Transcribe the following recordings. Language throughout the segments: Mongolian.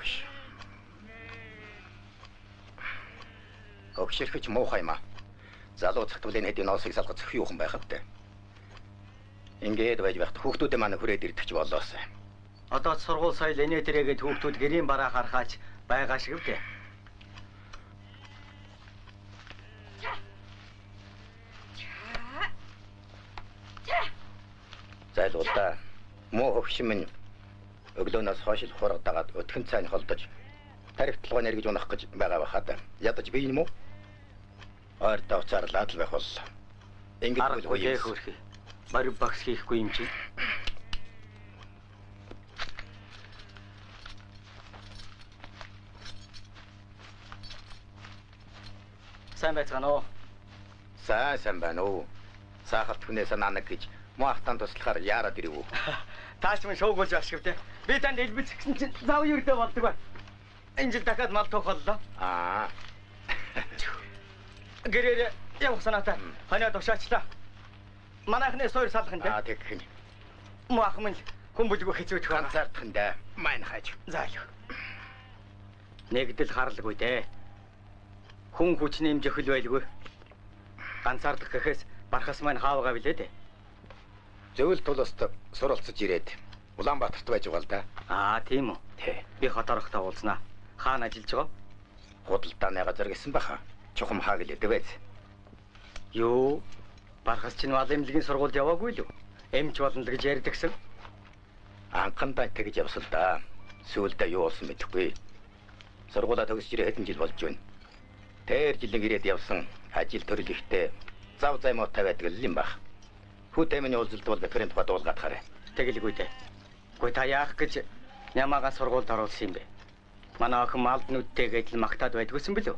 Ууш. Огширхэж муухай юм аа. Залуу цагтвалын хэдийн ноосыг салгаж зөх юухан байхад те. Ингээд байж байхад хүүхдүүдээ манай хүрээд ирдэг ч болоос. Одоо сургууль соёл инээ тэрэгээд хүүхдүүд гэрийн бараа харахаач байгаа шиг үү? Зайлуулаа. Муу хөвшин минь өглөөнөөс хойш л хураг дагаад өтгөн цайн холдож тарихтлогоо нэргэж унах гэж байгаа бахад ядаж би юм уу? Ойртоо уцаарлаад л байх боллоо. Ингээд үгүй хөөрхий. Барив багс хийхгүй юм чи. Сайн байцгаана уу? Сайн байна уу? Сахалт хүнээс нанаг гэж муахтан туслахаар яарад ирв үү? Таач минь шуугуулж ашиг те. Би танд элбэж гисэн чинь зав юрдэ болдог бай. Энэ жил дахиад мал тухоллоо. Гэрээр явах санаатай. Ханаа тушаачлаа. Манайхны суур салах нь те. Тэг хин. Муах минь хүмбэлгүй хэцүүч ганцаардах нь да. Майн хайж. За юу. Нэгдэл харлгүй те. Хүн хүчний хэмжих хөл байлгүй. Ганцаардах гэхээс бархас маань хаавгаа билээ те. Зөвл туласт суралцж ирээд Улаанбаатарт байж байгаа л да. Тийм үү. Тий. Би хотороохтой уулзнаа. Хаана ажиллаж байгаа? Худалдааны газар гэсэн баха. Чухам хаа гэлээдэг байц. Юу? Бархас чинь мал эмнэлгийн сургуульд яваагүй л үү? Эмч болно л гэж ярьдагсан. Анхандаа тэгж явсан да. Сүүлдээ юу болсон мэдэхгүй. Сургуулаа төгсөж ирээ хэдэн жил болж байна. Тэр жилийн ирээд явсан ажил төрөл ихтэй зав займуутай байдаг л юм баг. Хүүтэмний уулзалт бол бэфрийн тухайд уулгаад хараа. Тэгэлгүй дээ. Гуй та яах гэж нямаагаа сургуульд оруулсан юм бэ? Манай охин малд нүдтэйгээд л магтаад байдгүйсэн бэлүү?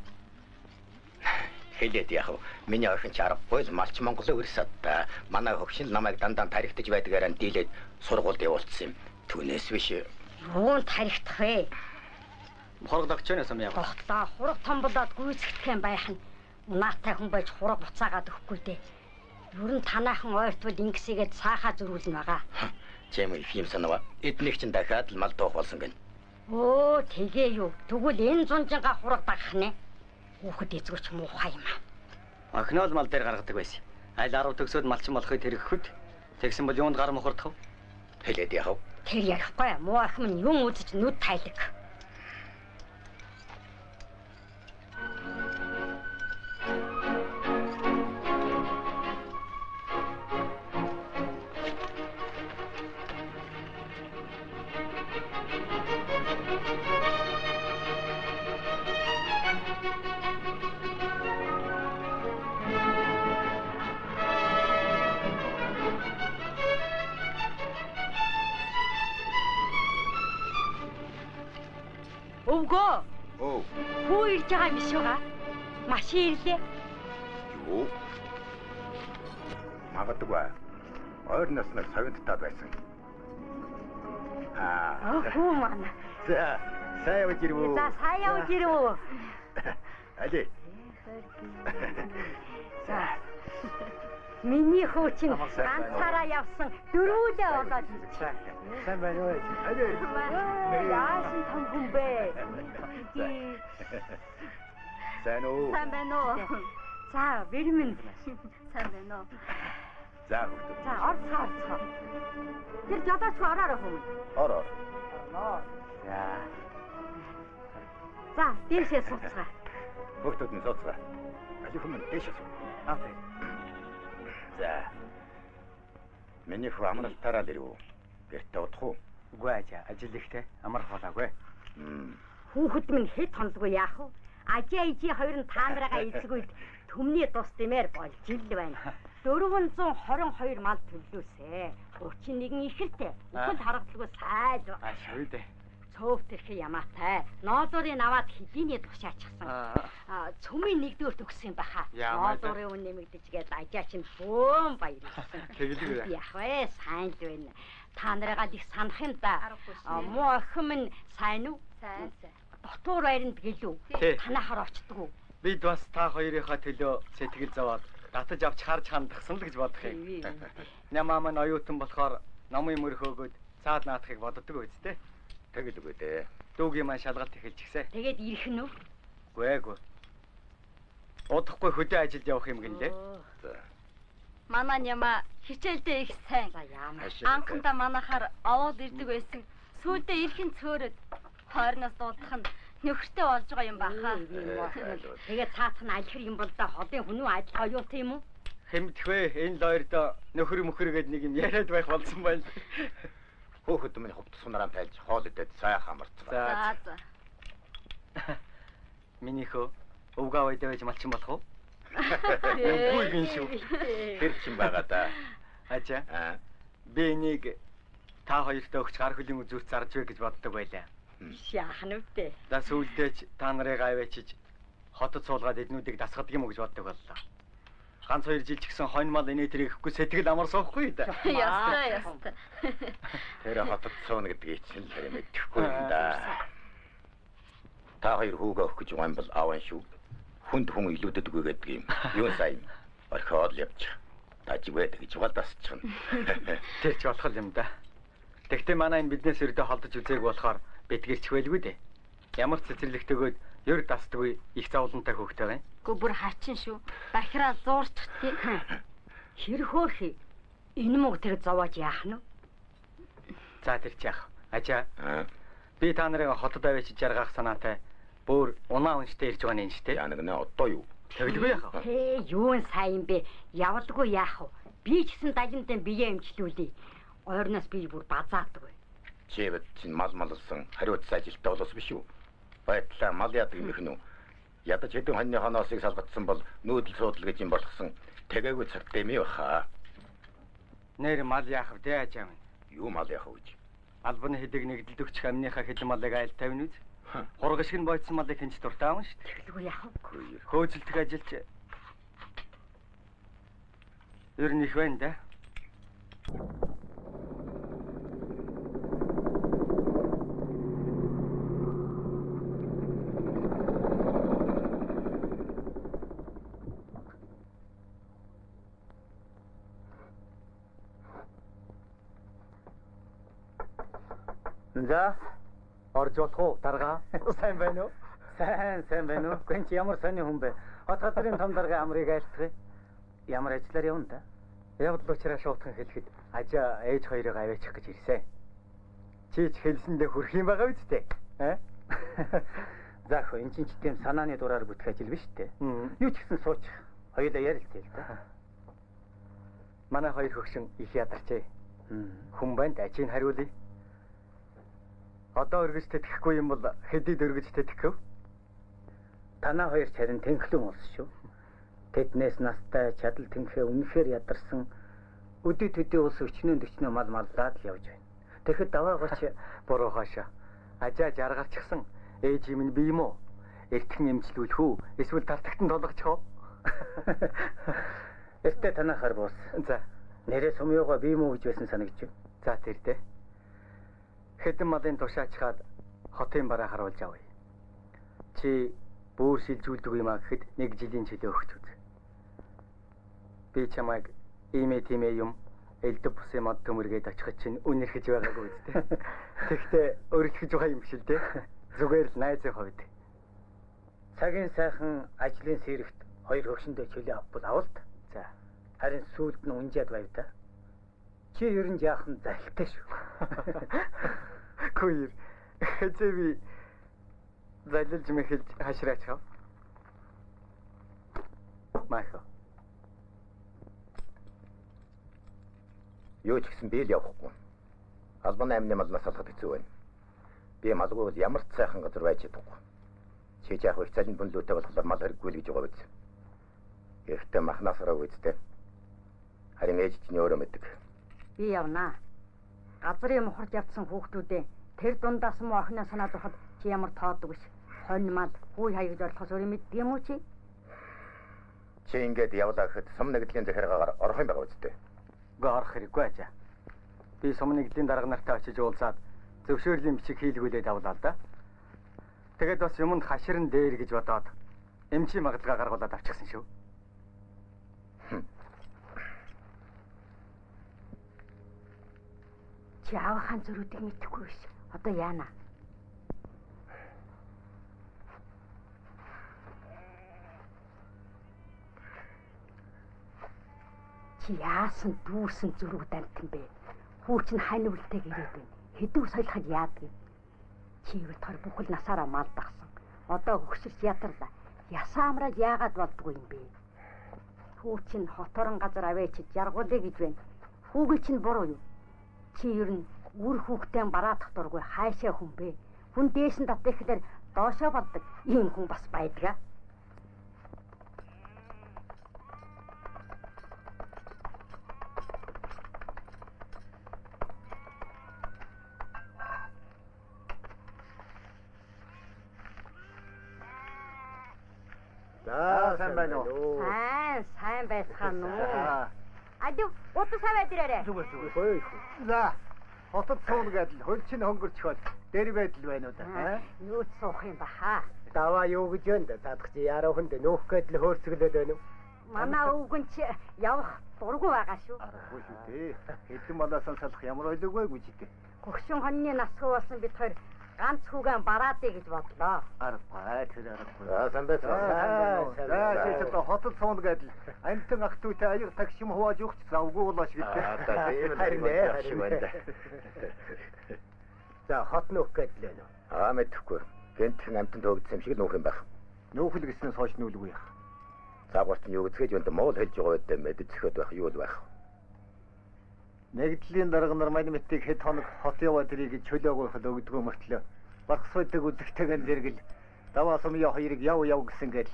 Хэлээд яах вэ? Миний охин ч аргагүй л малч Монголоо өрсөд та. Манай хөвшин л намайг дандаа тарихтаж байдгаараа дийлээд сургуульд явуулсан юм. Түүнээс биш. Юунд тарихтах вэ? Хураг дагч юм яа. Тогтлоо хураг том болоод гүйцэтгэх юм байх нь. Унаатай хүн байж хураг буцаагаад өгөхгүй дээ. Ер нь танаахан ойртвол ингэсийгээд цаахаа зөрүүлнэ байгаа. Чэм юм санаа. Эднийх чинь дахиад л мал дуух болсон гэн. Өө тэгээ юу. Тэгвэл энэ зунжингаа хураг дагах нэ. Хүүхэд эзгүүч муухай юм аа. Охиноо л мал дээр гаргадаг байсан. Айл 10 төгсөөд малчин болохыг тэргэхэд тэгсэн бол юунд гар мохордох вэ? Хэлээд яах вэ? Тэр ярихгүй. Муу охин нь юм үзэж нүд тайлаг. Өвгөө. Хүү ирж байгаа юм биш үү? Машин ирлээ. Юу? Магадгүй. Ойр наснаар совинттай байсан. Хүү манай. Сайн явж ирвүү. За сайн явж ирвүү. Алей. За. Миний хүү чинь ганцаараа явсан дөрвөлээ болоод ирчихсэн. Сайн байна уу? Алей. Яасан том хүн бэ? Сайн уу? Сайн байна уу? За, бэрмэн. Сайн байна уу? За хөөе. За, орцоо. Тэр жодооч ороорой хүмүүс. Ороо. За, дээшээ сууцгаа. Хөөтөд нь сууцгаа. Али хүмүүс дээшээ суу. За. Миний хүү амралтаараа л ирв. Гэртээ удах уу? Үгүй ажил ихтэй амар хоолоогүй. Хүүхэд минь хэд хонолгүй яах вэ? Ажи ижи хоёр нь таанараага эзэгүйд төмний тус дэмээр болж ил байна. 422 мал төллөөсэй. 31 ихэртэй. Үхэл харагдaltaгүй сайд байна. Шүү дээ. Цөөвт ирэх ямаатай. Ноолуурыг аваад хэдийний тушаачсан. Цөмийн нэгдүгээр төгссөн баха. Ноолуурын үн нэмэгдэж гээд ажаа чинь бөөм баярлсан. Тэгэлгүй. Яах вэ? Сайн л байна. Та нарыгаа их санах юм да. Муу охин минь сайн уу? Сайн. Дотуур байранд гэлүү. Танахаар очдөг уу? Бид бас та хоёрынхаа төлөө сэтгэл зовоод татаж авч харж хандахсан л гэж бодох юм. Нямаа маань оюутан болохоор номын мөрхөөгөөд цаад наадахыг боддог үсттэй. Тэгэлгүй дээ. Дүүгийн маань шалгалт эхэлж гисэ. Тэгээд ирэх нь үү? Гээгүй. Удахгүй хөдөө ажилд явах юм гинлээ. Манай няма хичээлдээ их сайн. За яамаа. Анхандаа манахаар овоод ирдэг байсан. Сүүлдээ ирэхэн цөөрөд хойрноос дуудах нь нөхөртэй болж байгаа юм баха. Тэгээд цаатах нь аль хэр юм бол да холын хүн үү ажил гоёутай юм уу? Хэмдэх вэ? Энэ лойрдо нөхөр мөхөргээд нэг юм яриад байх болсон байна. Хөөхд минь хувцас сунараа тайлж хоол идээд сайхан амарцгаа. За. Минийхөө өвгөө байд байж малчин болох уу? Үгүй гин шүү. Тэр чинь байгаа да. Ачаа. Би нэг та хоёртой өгч гар хөлийн үзүүрт зарж вэ гэж боддог байлаа. Яах нь вэ? За сүүлдээч та нарыг аваачиж хотод суулгаад эднүүдийг дасгадаг юм уу гэж боддог боллоо. Ганц 2 жил ч гэсэн хонь мал инээ тэрийг ихгүй сэтгэл амар суухгүй да. Яста. Тэр хотод сууна гэдгийг чинь л мэдэхгүй юм да. Та хоёр хүүгээ өгөх гэж байгаа юм бол ааван шүү. Хүнд хүн илүүдэд үгүй гэдэг юм. Юу сайн орхиод явчих. Таживэд гэж угаалдасчихна. Тэр ч болох юм да. Тэгтээ манай энэ биднээс өрдөө холдож үзээг болохоор битгэрч байлгүй дээ. Ямар ч цэцэрлэгтэйгөөд ёр дасдаггүй их завлантай хөөхтэй байна. Гү бүр хачин шүү. Бахираа зуурчдгийг. Хэр хөөхий. Энэ мөг тэр зовоож яах нь вэ? За тэр ч яах. Ачаа. Би та нарыг хотод аваачиж жаргах санаатай. Бүр унаа унштай ирж байгаа юм шүү дээ. Яа нэг нэ одоо юу? Тэглгүй яах вэ? Хээ, юу нь сайн юм бэ? Явдаггүй яах вэ? Би ч гэсэн далинтай биеэ эмчлүүлээ. Ойрноос би бүр базаадаг. Чивэд чинь мал малсан хариуц ажилтаа болос биш үү? Байтлаа мал яадаг юм ихнү. Ядаж хэдэн хоньны хоноосыг салгацсан бол нүүдэл суудал гэж юм болгосон. Тэгээгүй цагтай юм яха. Нэр мал яах вэ ачаа минь? Юу мал яах вэ? Албаны хэдэг нэгдэлд өгч амныхаа хэдэн малыг айл тавина үз. Хургаш гин бойцсон малыг хинч дуртай юм шүү дээ. Тэглгүй яах вэ? Хөөцөлтөг ажилч ер нь их байна да. За орж болох уу дарга? Сайн байна уу? Сайн байна уу? Гэнч ямар сони хүн бэ? Хот газрын том дарга амрыг айлтгая. Ямар ажиллаар явна да? Явдал учраас шуутхан хэлэхэд ажаа ээж хоёрыг аваачих гэж ирсэн. Чи ч хэлсэндээ хүрх юм байгаа үсттэй. За хөө эн чинь ч тийм санааны дураар бүтгэх ажил биш үү? Юу ч гэсэн суучих. Хоёулаа ярилцъя л да. Манай хоёр хөгшин их ядарчээ. Хүн байна да чинь хариулъя. Одоо өргөж тэтгэхгүй юм бол хэдийд өргөж тэтгэв? Танаа хоёр харин тэнхлэн болсон шүү. Тэднээс настай чадал тэнхээ үнэхээр ядарсан өдөө төдөө ус өчнөө дөчнөө мал маллаад л явж байна. Тэгэхэд даваагаач буруу хаашаа. Ажаа жаргалчихсан ээж юм нь би юм уу? Эртхэн эмчлүүлэх үү? Эсвэл талтагтан толгочих уу? Эртээ танахаар буус. За. Нэрээ сумьёогоо би юм уу гэж байсан санагдаж байна. За тэр дээ. Хэдэн малын тушаачхаад хотын бараа харуулж авъя. Чи бүр шилжүүлдэг юм а гэхэд 1 жилийн чөлөө өгч үз. Би чамайг тиймээ юм элдв бусын мод төмөргээд очиход чинь үнэрхэж байгаагүй үстэй. Тэгэхдээ өөрчлөж байгаа юм биш л дээ. Зүгээр л найзын хувьд. Цагийн сайхан ажлын сэрэгт хоёр хөгшөндөө чөлөө авбал авалт. За. Харин сүүлд нь унжаад байв да. Чи ер нь яахан залтай шүү. Куйр. Хэзээ залилж мэхэлж хашраач хав. Майхо. Юу ч гэсэн би л явахгүй. Албаны амны малнаас салахад хэцүү байна. Би малгүй бол ямар ч сайхан газар байж чадахгүй. Чи яах вэ? Цалин бөнлөөтэй болохоор мал хэрэггүй л гэж байгаа биз. Эхтээ махнасараа үздэй. Харин ээж чинь өөрөө мэддэг. Би явнаа. Газрын мохорд явцсан хүүхдүүдээ тэр дундаас муу охиноо санаад байхад чи ямар тоодог биш. Хонь мал хүй хаягж орлохоос өөрөө мэддэг юм уу чи? Чи ингээд явлаа гэхэд сум нэгдлийн захиргаагаар орох юм байгаа үстэй. Гэ орох хэрэггүй ажаа. Би сум нэгдлийн дарга нартай очиж уулзаад зөвшөөрлийн бичиг хийлгүүлээд авлаа л да. Тэгээд бас юмд хаширн дээр гэж бодоод эмчи магадлага гаргуулад авчихсан шүү. Чи аавынхаа зөрүүдийг мэдэхгүй биш. Одоо яана? Чи яасан дүүсэн зүрх дамтан бэ? Хүүч нь хань үлтэйг ирээд байна. Хэдүү солиход яадаг юм? Чи битгаар бүхэл насаараа малдагсан. Одоо хөгсөрч ятарлаа. Ясаамраад яагаад болдгүй юм бэ? Хүүч нь хоторон газар авэачиж яргуулъя гэж байна. Хүүгээ чинь буруу юу? Чи ер нь үр хүүхдээ бараадах дургүй хайшаа хүн бэ? Хүн дээш нь татах гэхээр доошоо болдог. Ийм хүн бас байдаг. сайн байна уу? Сайн байцгаана уу? Ади утас аваад ирээрэй. Зүгээр. За, хотод суун гэдэл хөлчин хөнгөрч хол дээр байдал байна уу да? Юу ч суух юм ба хаа. Даваа юу гэж байна да? Задах чи яруу хүнд нөөх гэдэл хөөрцөглөөд байна уу? Манай өвгөн чи явах дургүй байгаа шүү. Аргагүй шүү дээ. Хэдэн малаасан салах ямар ойлоггүй гэж дээ. Гөгшин хоньны насгүй болсон бид хоёр ганц хүүгэн бараадъя гэж бодлоо. Аргагүй тэр аргагүй. Сайн байна. За чи хотод суун гэдэл амтан ах トゥ тэй аяг таксим хувааж өгч завгүй болоош гэдэг. Харин байна. За хот нөөх гэдэл байна уу? Мэдхгүй. Гэнтэн амтан тоогдсон юм шиг нөөх юм байх. Нөөхөл гэснээс хойш нүүлгүй яах. Цаагуурт нь юу гэцгээж юунд моол хэлж байгаа үед мэдчихэхэд байх юу л байх. Нэгдлийн дарга нар мань мэтийг хэд хоног хот яваад ирийг чөлөөгөө хөл өгдгөө мөртлөө багсуудаг үзэгтэйгэн зэрэгэл даваа сумын хоёрыг яв гэсэн гэл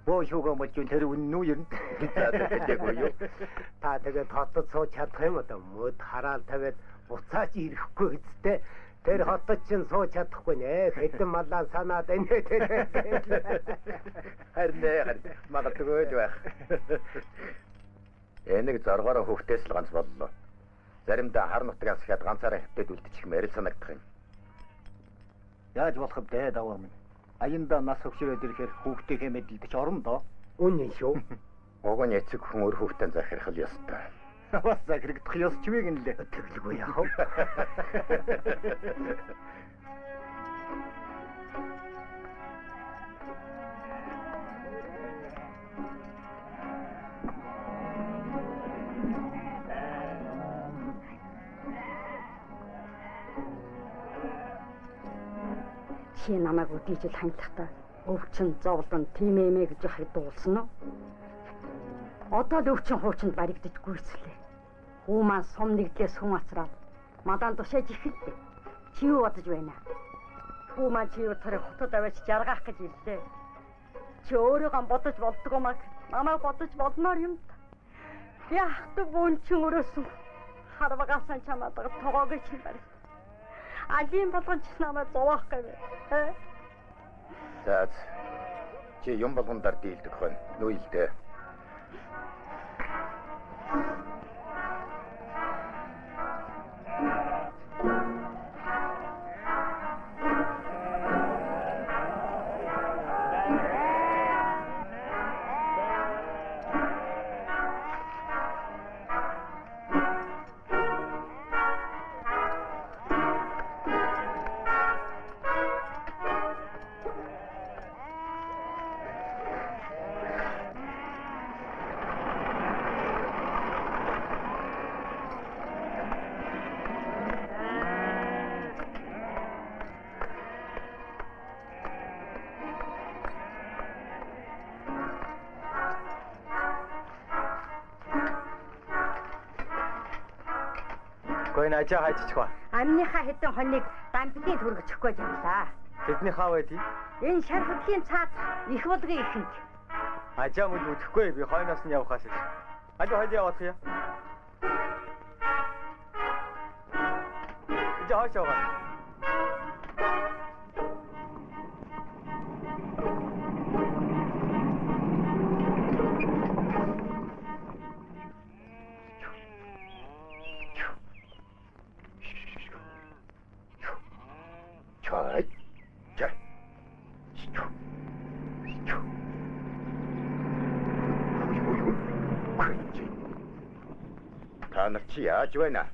боо шүүгөө мөчөн тэр үнэн үү юм. Тэгээгүй юу. Та тэгээд хотод сууж чадах юм одоо мөд хараал тавиад буцаач ирэхгүй үсттэй. Тэр хотод чинь сууж чадахгүй нэ. Хэдэн малаа санаад энэ тэр. Харин магадгүй л байх. Энийг зоргоороо хөвгтээс л ганц боллоо. Заримдаа хар нутгаас ихэд ганцаараа хөвтөд үлдчих мэрэл санагдах юм. Яаж болох вэ даваа минь? Аянда нас өгшрөөд ирэхээр хүүхдийнхээ мэдлэлдэж орно доо. Үнэн шүү. Уг нь эцэг хүн өөр хүүхдэн захирах л ёстой. Бас захирагдах ёс ч вэ гэнлээ. Тэглгүй яах вэ? Чи намайг үдийж л хандлахтаа өвчин зовлон тийм эмэ гэж яхад дуулсан уу? Одоо л өвчин хуучинд баригдаж гүйцэлээ. Хүү маань сум нэгдлээс хүн асраад мадаан тушааж ихэдтэй. Чи юу бодож байна? Хүү маань чи юу тарих хотод аваач жаргах гэж ирлээ. Чи өөрийгөө бодож болдгоо маа намайг бодож болмоор юм. Яахт бүүнчин өрөөсөн харвагасан чамаад тоогоо чи барь. Алин болгон ч намайг зовоох гэвэ. За чи юм болгондар дийлдэх хүн нүйлдэ. Гойн ажаа хайчих ба. Амныхаа хэдэн хоног дампдын төрөгчөхгүй жаглаа. Тэдний хаа байдгийг? Энэ шар хөдлийн цаад их болгын ихэнд. Ажаа мөн үдэхгүй би хойноос нь явахаас. Ажаа хойд явах юм. Ижаа хойш яваа. Та нар чи яаж байна?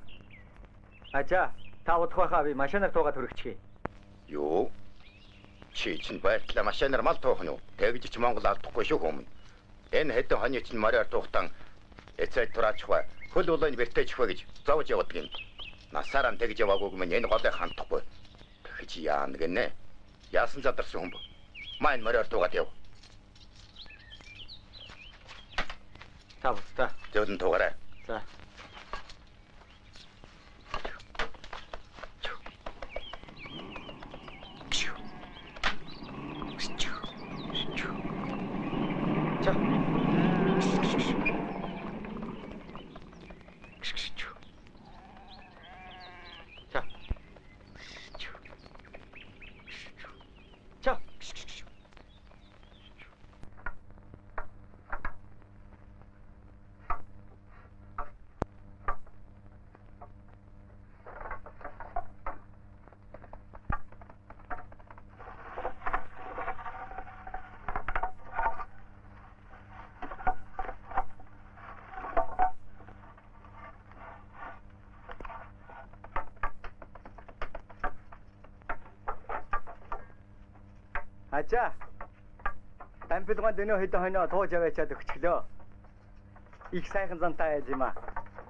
Ажаа, та удахаа би машинаар туугаад хүрчихье. Юу? Чи чинь байтлаа машинаар мал туухна уу? Тэгж ч Монгол алдахгүй шүү хүмүүн. Энэ хэдэн хоны чинь мороор туухтан Эцэг тураачихва. Хөл улааны бэртэйчихва гэж зовж явдаг юм. Насаараа тэгж яваагүй юм энэ голыг хандахгүй. Тэгэж яана гинэ. Яасан задарсан хүн бо. Маань мороор тугаад яв. За бустаа. Зөөлөн тугаарай. За. Ачаа. Амбилгон дөнөө хэдэн хоноо тууж аваачаад өгчлөө. Их сайхан зантай айж юм аа.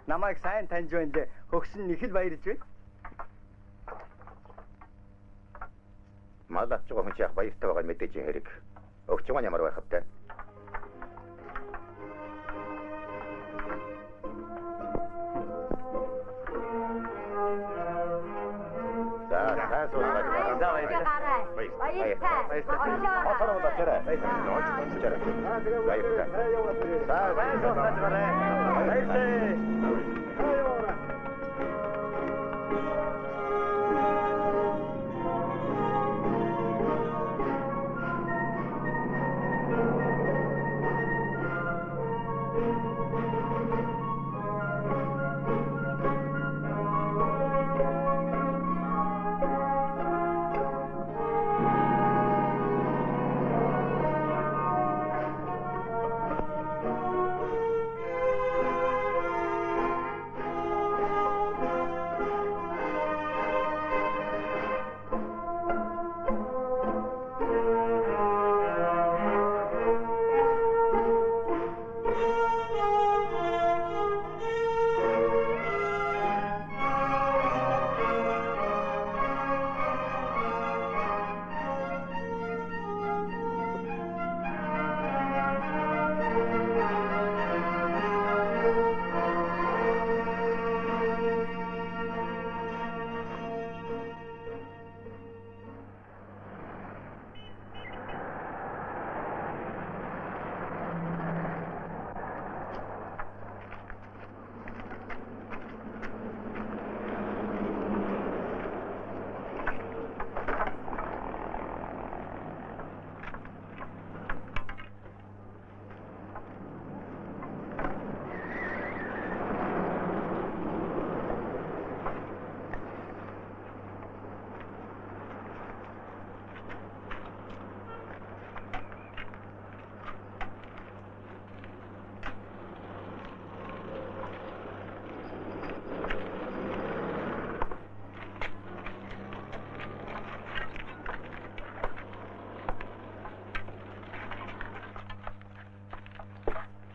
Намайг сайн таньж байна. Хөгшин их л баярлж байна. Мал авч байгаа хүн яах баяртай байгаа мэдээж хэрэг. Өгч байгаа ямар байх вэ?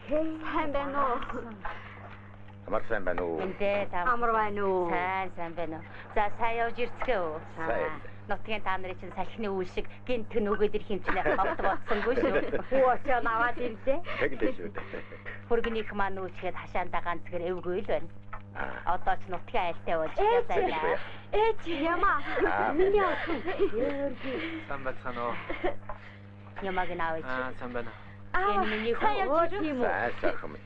Сайн байна уу? Амар сайн байна уу? Эндээ та Амар байна уу? сайн байна уу? За сайн явж ирцгээ үү? Сайн. Нутгийн та нарын чинь салхины үйл шиг гинт нөгөөд ирэх юм чинь хавт бодсонгүй шүү. Хүү очоо наваад ирлээ. Тэглээ шүү. Хөргөнийх маань үүсгээд хашаандаа ганцгэр эвгүй л байна. Одоо ч нутгийн айлтай болж байгаа. Ээж яма. Миний охин. Сайн байна уу? Ямаг наавч. Сайн байна. Энэ миний хөө тийм үү? Сайхан.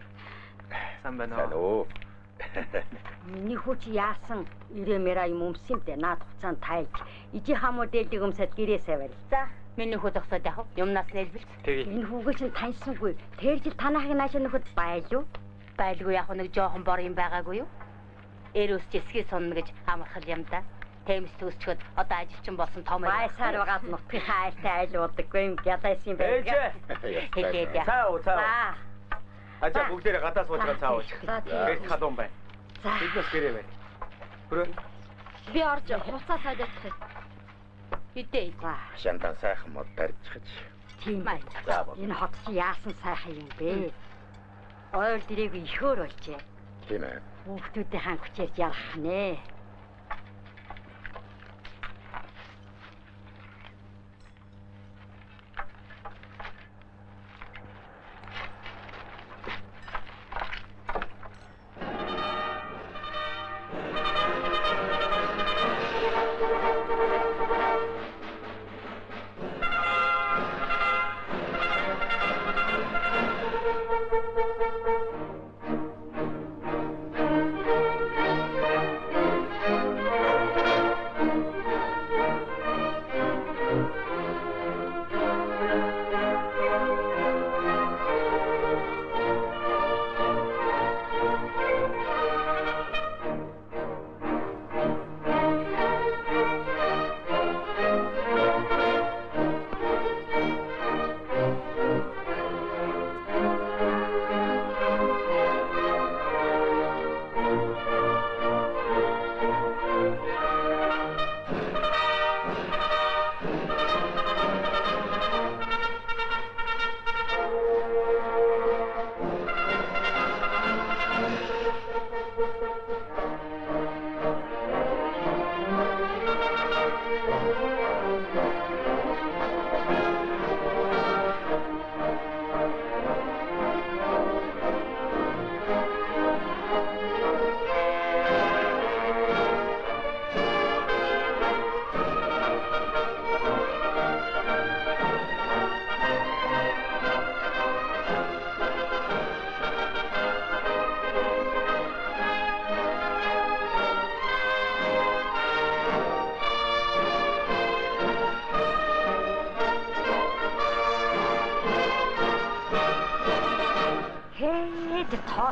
Сайн байна Сайн уу? Миний хүч яасан ирэмэра юм өмсөмдэ наад хуцаанд тайлж. Ижи хамуу дээлдэг өмсөд гэрээсээ барил. За, миний хүү зогсоод яах вэ? Юмнаас нэлбэлт. Энэ хүүгээ чинь таньсангүй. Тэр жил танахыг наашаа нөхөд байлуу. Байлгүй яг нэг жоохон бор юм байгаагүй юу? Эр өсч эсхий сонно гэж амархал юм да. Тэмс төсчөд одоо ажилчин болсон том Байсаар байгаад нутгийн хайлтай айлуудаггүй юм ядаас юм байна. Хэлээд яа. Цаа уу. За. Ачаа бүгдээрээ гадаас суучгаа цаа ууч. За, тийм. Гэрт хадуун бай. За. Биднес гэрээ бай. Бүрөө. Би орж хуцаа сайдах. Хитээ. За. Шантан сайхан мод барьчихж. Тийм Май. байна. Энэ хот чи яасан сайхан юм бэ? Ойл дэрээгүй ихөр болжээ. Тийм ээ. Хүүхдүүдийн хан хүчээр ялах нэ.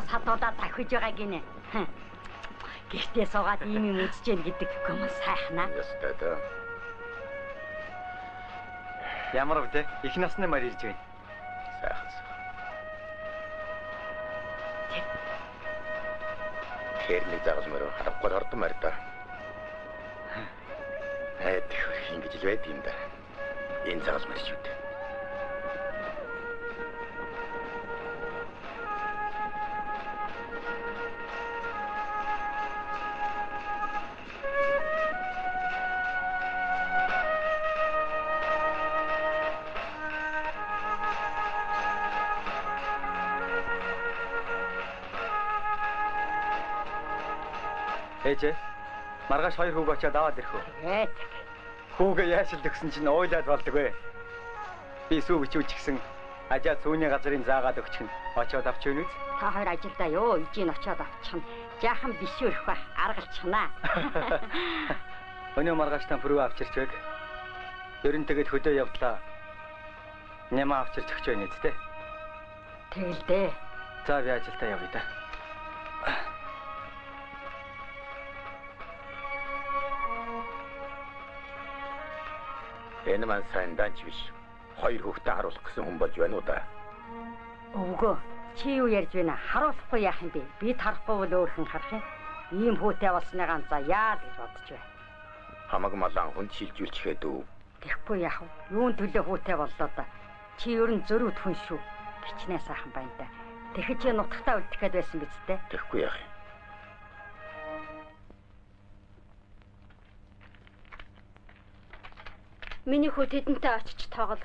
Садуудаа дахиж байгаа гинэ. Гэртээ суугаад ийм юм үзэж гэн гэдэг хүмүүс сайхнаа. Ястай да. Ямар вэ? Их насны мар ирж байна. Сайхан. Хэрний загасмаар харахгүй ордон мар да. Ингэж л байд юм да. Энэ загасмар шүү дээ. Ээжээ, маргааш 2 хүүг очиад аваад ирэх үү? Хүүгээ яашилд өгсөн чинь уйлаад болдгоо. Би сүү бичүүлчихсэн. Ажаа сүүний газрын заагаад өгчих нь. Очиод авч өгнө үз? Та хоёр ажилдаа ёо, ижийг очиод авчих нь. Жаахан бишүүрэх ба аргалчихнаа. Өнөө маргааш та пүрүү авчирчвэг. Ерөн тэгэд хөдөө явдлаа. Нямаа авчирч өгч байна үстэ. Тэгэл дээ. За би ажилдаа явъя да. Энэ маань сайн данч биш. 2 хүүхдээ харуулах гэсэн хүн болж байна уу да? Өвгөө, чи юу ярьж байна? Харуулахгүй яах юм бэ? Би тарахгүй бол өөр хэн харах юм? Ийм хүүтэй болсныгаа за яа гэж бодож байна. Хамаг малан хүн шилжүүлчихэд үү? Тэгэхгүй яах вэ? Юун төлөө хүүтэй боллоо да? Чи ер нь зөрүүд хүн шүү. Гичнээ сайхан байна да. Тэгэхэд чи нутагтаа үлдэх гээд байсан биз дээ? Тэгэхгүй яах юм? Миний хүү тэдэнтэй очиж тоглоо.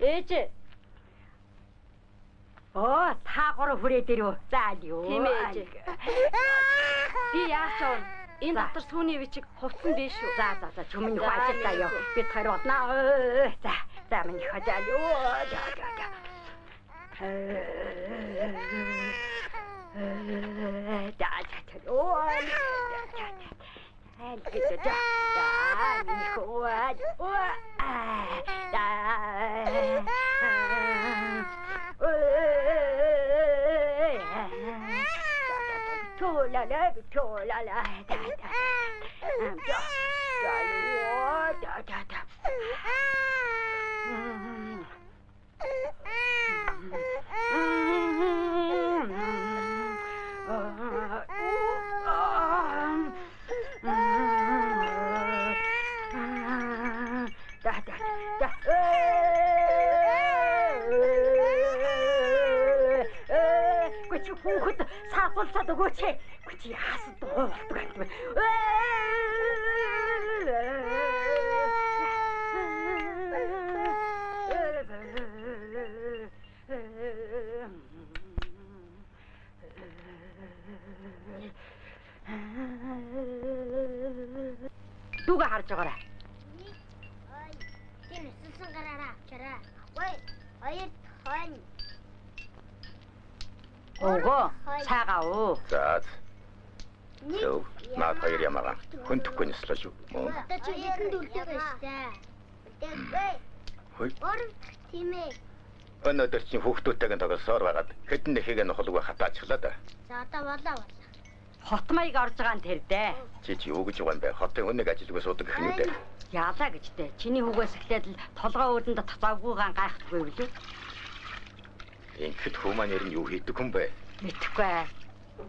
Ээж. Та гурав хүрээ дэрв. За юу. Тийм ээж. Би яач вэ? Энэ дотор сүүний бичиг хувцсан биш үү? За чүмний хүү ажилдаа яв. Би тэр уднаа. За миний хажаал юу. чи хүүхэд саатуулцаад өгөөч. Чи яасан дуулдаг юм бэ? Дүүгээ харж байгаарай. Тийм өссөн гараараа авчаарай. Ой, хоёр хон. Ого, цаагаа уу. За. Зөв. Наад хоёр ямаага хөндөхгүй нэслээ шүү. Мөн. Одоо чи хэдэн дүртэй байштай. Тэгвээ. Хөөе. Гурав тийм ээ. Өнөөдөр чинь хүүхдүүдтэйгээ тоглосоор байгаад хэдэн нэхийг нь хулууга хатаачлаа да. За одоо болоо. Хот маяг орж байгаа нь тэр дээ. Чи юу гэж байгаа юм бэ? Хотын өнөг ажилгүй суудаг гэх юм үү дээ. Яалаа гэж дээ. Чиний хүүгээс эхлээд л толгой өрөндө тавгуугаан гайхдаггүй билүү? Ингээд хүмүүс нэр нь юу хийдэг юм бэ? Мэдхгүй.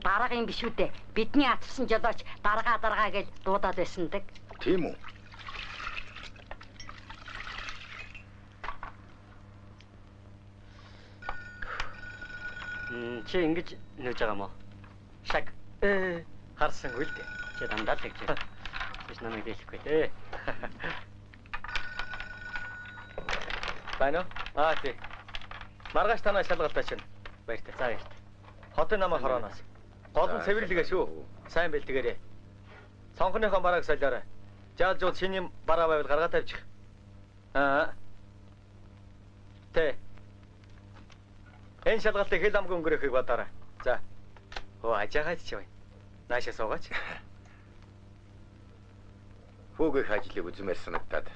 Дараагийн биш үү дээ. Бидний атарсан жолооч даргаа гэж дуудаад байсандаг. Тийм үү? Чи ингэж нөөж байгаа мó? Шаг. Харсангүй л дээ. Чи дандаа л тэгж. Биш намайг дэлэхгүй дээ. Байна уу? Тий. Маргааш танаа шалгалтаа чинь. Баяртай. За баяртай. Хотын намаа хорооноос. Гол нь цэвэрлэгээ шүү. Сайн бэлтгээрэй. Цонхныхон барааг солиорой. Жаалжууд шиний бараа байвал гаргаа тавьчих. Тэ. Энэ шалгалтыг хэл амгүй өнгөрөхийг бодоорой. За. Ажаагаад чи бай. Наашаа суугаач. Хүүгийн ажлыг үзмээр санагдаад.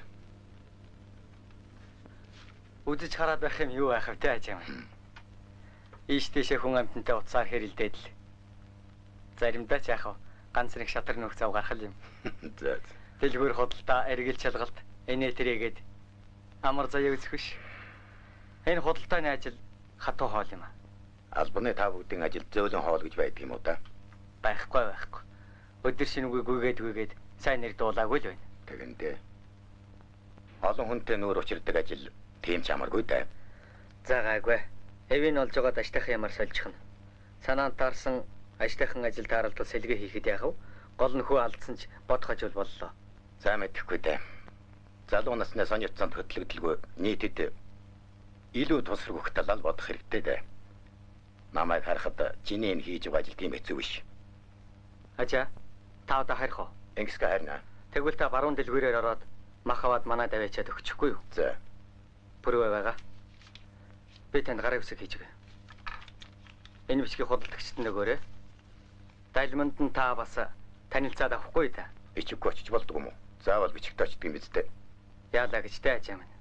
Үзэж хараад байх юм юу байх вэ те ажаа маань. Ийш тийшээ хүн амтантай уцаар хэрэлдээд л. Заримдаа ч яах вэ? Ганц нэг шатар нүх зав гарах юм. За. Дэлгүүр худалдаа, эргэл чалгалт, энэ тэрэгээд амар заяа үзэхвш. Энэ худалдааны ажил хатуу хоол юм аа. Албаны та бүгдийн ажил зөөлөн хоол гэж байдаг юм уу та? Байхгүй. Өдөр шинэгүй гүйгээд сайн нэр дуулаагүй л байна. Тэгэндээ. Олон хүнтэй нүүр учирдаг ажил тийм ч амаргүй да. За гайгүй. Эвийн олж байгаад аштайхан ямар сольжих нь. Санаанд таарсан аштайхан ажил тааралдал сэлгээ хийхэд яах вэ? Гол нь хүү алдсан ч бодох ажил боллоо. За мэдэхгүй да. Залуу насны сонирцоонд хөтлөгдөлгүй нийтэд илүү тусраг өгөх талаар бодох хэрэгтэй да. Намайг харахад чиний энэ хийж байгаа ажил тийм хэцүү биш. Ачаа, та одоо харих уу? Ингэсгээ харна. Тэгвэл та баруун дэлгүүрээр ороод мах аваад манайд аваачаад өгчихгүй юу? За. Пүрвэ байгаа. Би танд гараа үсэг хийж өгье. Энэ бичгийг худалдагчд нөгөөрэй. Дайлманд нь та бас танилцаад авахгүй та. Бичиггүй очиж болдгоо юм уу? Заавал бичигтэй очдөг юм биз дээ. Яалаа гэж тэ ачаа минь.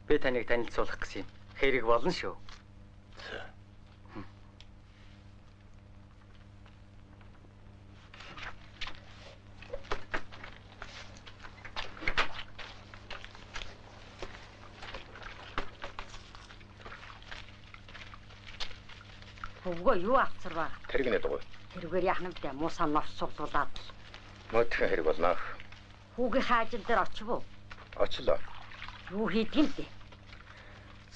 Би таныг танилцуулах гэсэн юм. Хэрэг болно шүү. За. Өвгөө юу авцар байгаа? Тэргэнэ дугуй. Тэргээр яах нь вэ? Муусаа новс суглуулаад л. Мөдхөн хэрэг болно. Хүүгийн хаажил дээр очив уу? Очлоо. Юу хийдгийг дээ?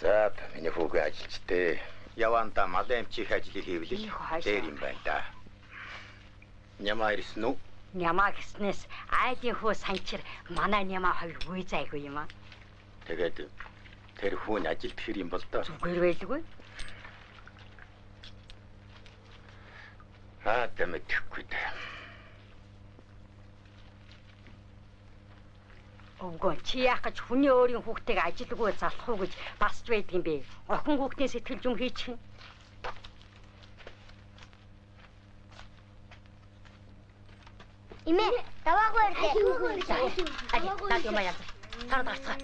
За, миний хүүгийн ажилчтэй. Яванда малын эмчих ажлыг хийвэл дээр юм байна да. Нямаа ирсэн үү? Нямаа гэснээс айдын хөө санчир манай нямаа хоёр үе зайгүй юм аа. Тэгээд тэр хүн ажилд хэр юм бол доо. Зүгээр байлгүй. Мэдхгүй да. Өвгөө чи яах гэж хүний өөрийн хүүхдтэйг ажилгүй залах уу гэж басж байдаг юм бэ? Охин хүүхдийн сэтгэл зүйн хийчих нь. Имээ, даваагүй ирлээ. Наад юм яа. Тараад гарцгаа.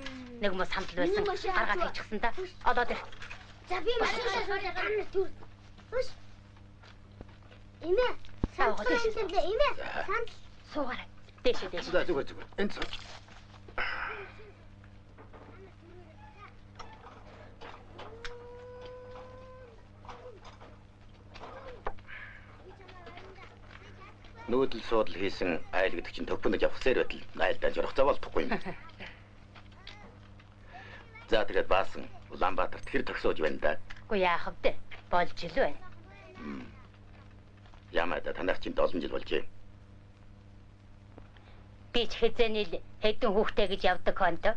Нэг хүмүүс хамтл байсан. Гаргаад хийчихсэн та. Одоо тэр. За би машинаа гарна түр. Хүш. Имээ, Саугаа санал ирлээ. Имээ, санал. Суугаарай. Дээшээ. За зүгээр. Энд цаа. Нүүдэл суудал хийсэн айл гэдэг чинь төгпөнөж явахсаар байтал айлдаа жорох завалдахгүй юм. За тэгээд баасан Улаанбаатарт хэр төгсөөж байна да. Үгүй яах вэ? Болж ил байна. Ямаада танах чинь 7 жил болжээ. Би ч хэзээ хэдэн хүүхдээ гэж явдаг хонто.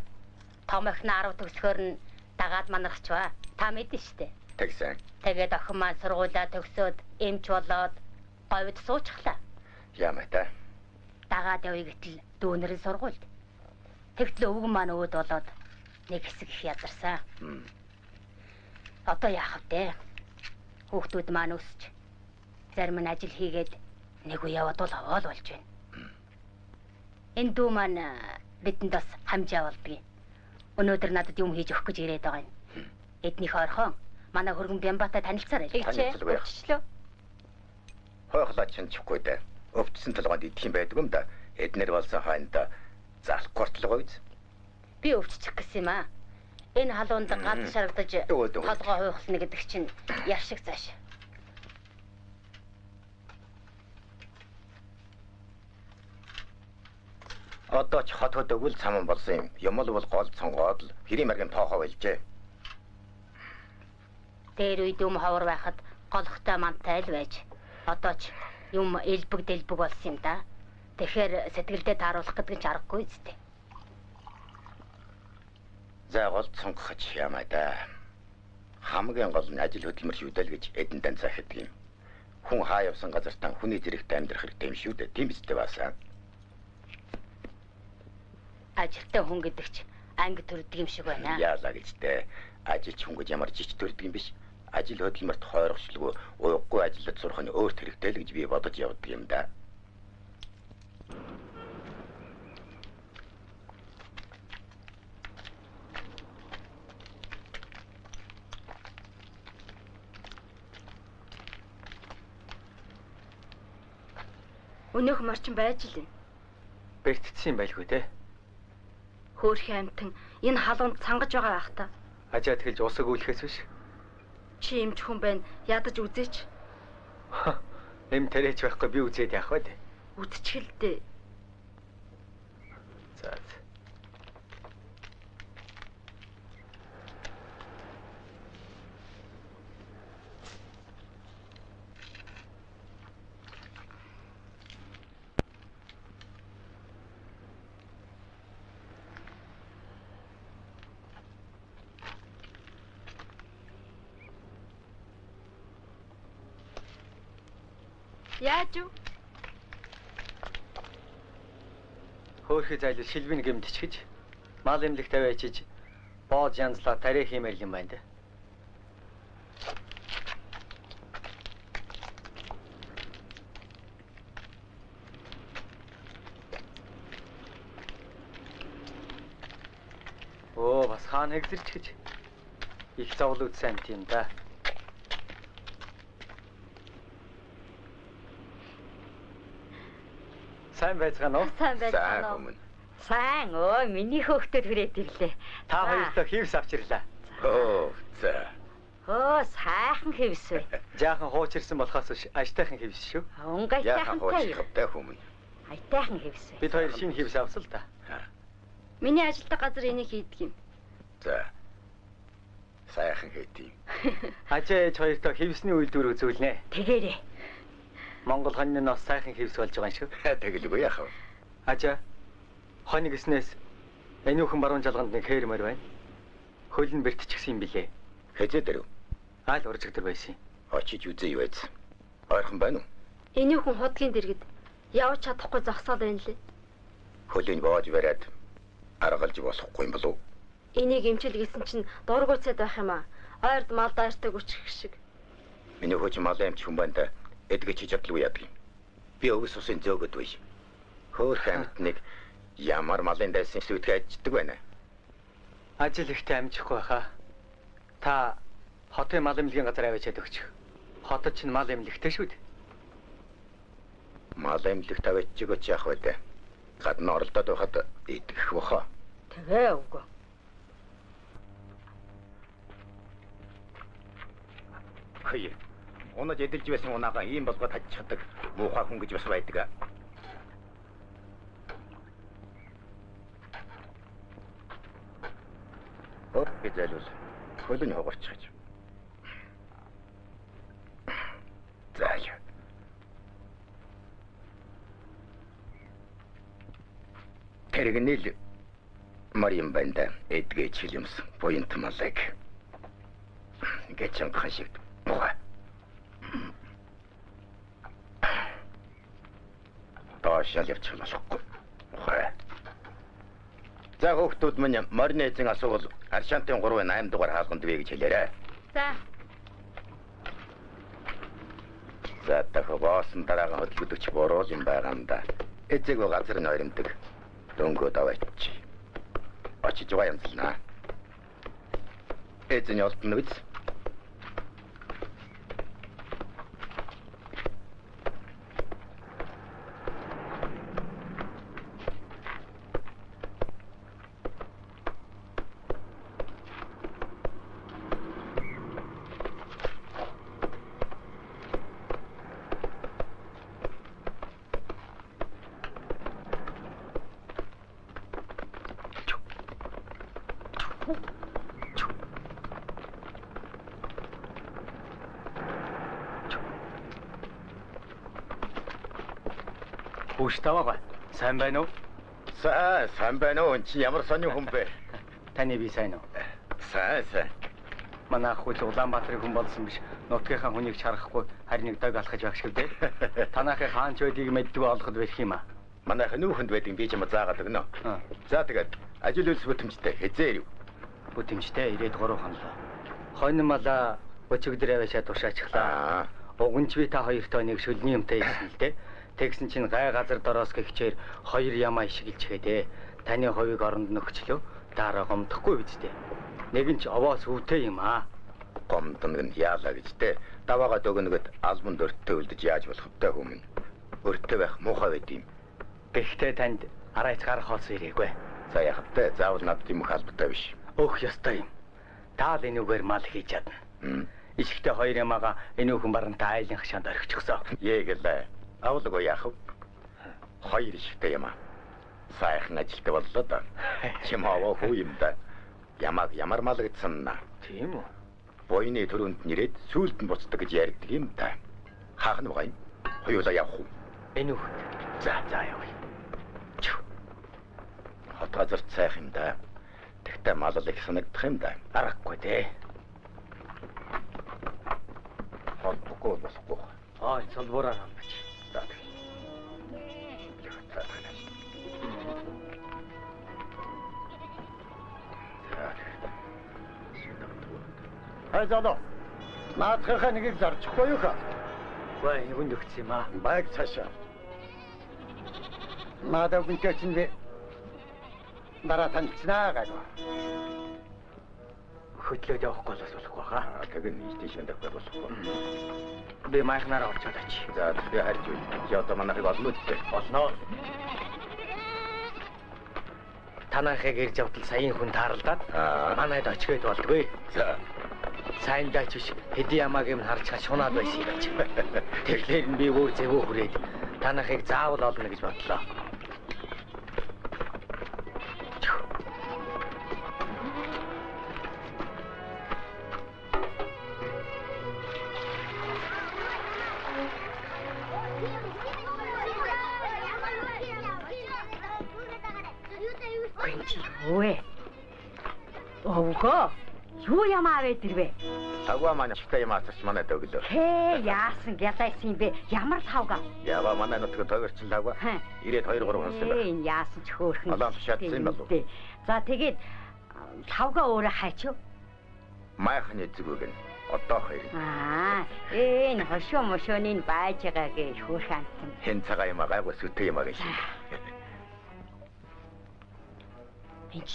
Том охин 10 төгсгөр нь дагаад манарч ба. Та мэдэн штэ. Тэгсэн. Тэгээд охин маань сургуулаа төгсөөд эмч болоод говьд суучглаа. Ямаада. Дагаад явъя гэтэл дүүнэрийн сургуульд. Тэгтэл өвгөн маань өөд болоод нэг хэсэг их ядарсан. Одоо яах вэ? Хүүхдүүд маань өсч зарим нь ажил хийгээд нэг үе яваад бол аваад болж байна. Энэ дүү маань бидэнд бас хамжаа болдгийг. Өнөөдөр надад юм хийж өгөх гэж ирээд байгаа юм. Эднийх орхон манай хөргөн Бямбатай танилцаарай. Өвчлөө. Хойхлоо чинчихгүй дээ. Өвчсөн толгойд идэх юм байдаг юм да. Эднэр болсон хойно залахгүй болтлоо биз. Би өвччих гэсэн юм аа. Энэ халуунд гад шаргадаж толгой хуйхлна гэдэг чинь яр шиг зааш. Одоо ч хот өгвөл цаман болсон юм. Юм бол гол цонгоод л хэрийн маргын тоохоо байлжээ. Дээр үед юм ховор байхад голхтой мантай л байж. Одоо ч юм элбэг дэлбэг болсон юм да. Тэгэхээр сэтгэлдээ тааруулах гэдэг ч аргагүй зү. За гол цонгохч ямаада. Хамгийн гол нь ажил хөдөлмөр шүүдэл гэж эдэн данцаа хэдэг юм. Хүн хаа явсан газартаа хүний зэрэгтэй амьдрах хэрэгтэй юм шүү дээ. Тийм биз дээ баасаа. Ажилтай хүн гэдэг ч анги төрдөг юм шиг байна. Яалаа гэжтэй. Ажилч хүн гэж ямар жиж төрдөг юм биш. Ажил хөдөлмөрт хойрогчлгүй уйггүй ажилд сурах нь өөрт хэрэгтэй л гэж би бодож явдаг юм да. Өнөөх марчин байж л юм. Бэртцсэн юм байлгүй те. Хөөхөн амтан энэ халуунд цангаж байгаа байх та. Ажаа тэгэлж усаг үлэхээс биш. Чи эмч хүн байна. Ядаж үзээч. Эм тариач байхгүй би үзээд яах вэ? Үдчихэлдээ. За. Яаж юу? Хөөхий зайлшгүй шилбийн гэмтчихэж мал эмнэлэг тавиачиж боож янзлаа тариа хиймээр юм байна да. Оо бас хаан хэглэрч гэж их зовлууд сайн тийм да. Сайн байцгаана уу? Сайн байцгаана уу? Сайн өө миний хөөхтөр хүрээд ирлээ. Та хоёртоо хивс авчирлаа. Оо за. Оо сайхан хевс вэ. Жаахан хуучирсан болохоос биш аштайхан хивс шүү. Унгайтайхан тай. Хавтай хүмүүс. Айтайхан хевс вэ. Бид хоёр шинэ хивс авсан л да. Миний ажилтдаг газар энийг хийдэг юм. За. Сайхан хийдий. Ажээ ээж хоёртоо хивсний үйлдвэр үзүүлнэ. Тэгээрээ. Монгол хоньны нас сайхан хивс болж байгаа юм шүү. Тэгэлгүй яах вэ? Ажаа хоньны гиснээс энүүхэн баруун жалганд нэг хээрмэр байна. Хөл нь бэртчихсэн юм билээ. Хэзээ дэрв? Айл уржигдэр байсан. Очиж үзээ юу байц? Ойрхон байна уу? Энийг хүн хотлын дэргэд явж чадахгүй зогсоод байна лээ. Хөлийн боож бариад аргалж болохгүй юм болов? Энийг эмчил гэсэн чинь дургуй цэд байх юм аа. Ойрд мал дайртаг үчих шиг. Миний хөөч мал амч хүн байна да. Эдгэж хийж чадлагүй яадаг юм. Би өвс усын зөөгöd бай. Хөөх амьд нэг ямар малын дайсан сүтгэ аждаг байна. Ажил ихтэй амжихгүй байхаа. Та хотын мал эмнэлгийн газар аваачаад өгчих. Хотод ч мал эмнэлэгтэй шүү дээ. Мал эмнэлэг тавьчих өгч яах вэ дээ? Гадна оролдоод байхад идэх бохоо. Тэгээ үгүй. Хөөе. Унаж эдэлж байсан унаага ийм болгоод хажчихдаг муухай хүн гэж бас байдаг. Гэж зайлвал хөлөний хугарчих гэж. Мэрэгнэл Марим банда эдгээ чилэмс буянт малайг. Гэчэн хашиг. Муха. Тоошал явчих болохгүй. Муха. За хүүхдүүд минь морины эзэн асуувал Аршаантын 3-8 дугаар хаалганд вэ гэж хэлээрэй. За. За тахвасан дараагийн хөдөлгөгч буруу юм байгаа юм да. Эцэг газар нь ойрмдаг. Дөнгөд аваач. Очиж байгаа юм л наа. Эзэн олдно биз? Хүүш таваа. Сайн байна уу? Сайн байна уу? Чи ямар сони хүн бэ? Таны би сайн уу? Сайн. Манай ах хөл Улаанбаатарын хүн болсон биш. Нутгийнхаа хүнийг чарахгүй харин нэг дог алхаж байх шиг дээ. Танахын хаанч байдгийг мэддэг олоход байх юм аа. Манайх нүүхэнд байдаг би ч юм заагаад өгнө. За тэгээд ажил үйлс бүтэмжтэй хязээр юу? Бүтэмжтэй 93 хонлоо. Хонь мала өчигдөр аваашаа тушаачлаа. Уганч би та хоёр тоног шөлний юмтай ирсэн л дээ. Тэгсэн чинь гай газар дороос гихчээр 2 ямаа ишгэлж хэдэ. Таны хувийг оронд нөхчлөө. Дараа гомдохгүй биз дээ. Нэг нь ч овоос өвтэй юм аа. Гомдно нь яалаа гэж дээ. Даваагаа дөгнөгөд албан дөртөө үлдэж яаж болох вэ хүмүүс? Өртөө байх муухай байд юм. Гэхдээ танд арайч гарах хоос ирээгүй. За яхав те заавал надад юм халбатай биш. Өөх ёстой юм. Таал энүүгээр мал хийж чадна. Ишгтээ 2 ямаага энүүхэн барантай айлын хашаанд орхичихсон. Եгэлээ. Авлаго яхав. 2 ишгтээ ямаа. Сайхан ажилттай боллоо да. Чим хаваа хүү юм да. Ямааг ямар мал гэсэн наа. Тийм үү? Буйны төрөнд нэрээд сүулт нь буцдаг гэж ярьдаг юм да. Хаах нь байгаа юм. Хоёулаа явах уу? Энүүх. За явъя. Хот газар цайх юм да. Тэгтээ мал их санагдах юм да. Аргагүй дээ. Холбохгүй болохгүй. Цолбороор хамбач. За. Золоо. Наадхынхаа нэгийг зарчихгүй юу хаа? Бай, юунд өгсөн юм аа? Байг цаашаа. Надад үнтэй чинь би дараа танилцнаа гайгүй. Хөдлөөд явахгүй болов болохгүй хаа. Тэгэн нийтийн шандах болохгүй. Би майхнаараа орчоод ач. За би харж байна. Чи одоо манайхыг олно үү? Олноо. Танахыг ирж явтал саяын хүн тааралдаад манайд очгээд болдгоо. За. Сайн даач биш хэдий ямааг юм харж чад шунаад байсан юм чи. Тэгэхээр би өөр зэвөө хүрээд танахыг заавал олно гэж бодлоо. Ой. Овго. Юу ямаа байдаг вэ? Агва манай шигтэй юм асарч манайд өглөө. Яасан ятайсан бэ? Ямар тавга? Ява манай нутаг төгөрчлаагүй. Ирээд 2-3 хоног юм байна. Яасан ч хөөрхөн. Алаан шатсан юм болов. За тэгээд тавга өөрөө хайчих. Майхан эзэг үг нь одоо 2. Энэ хошоо мошооны байж байгаа гэж хөөрхөн антан. Хэн цагаа юм гайгүй сүтэй юм аа гэж.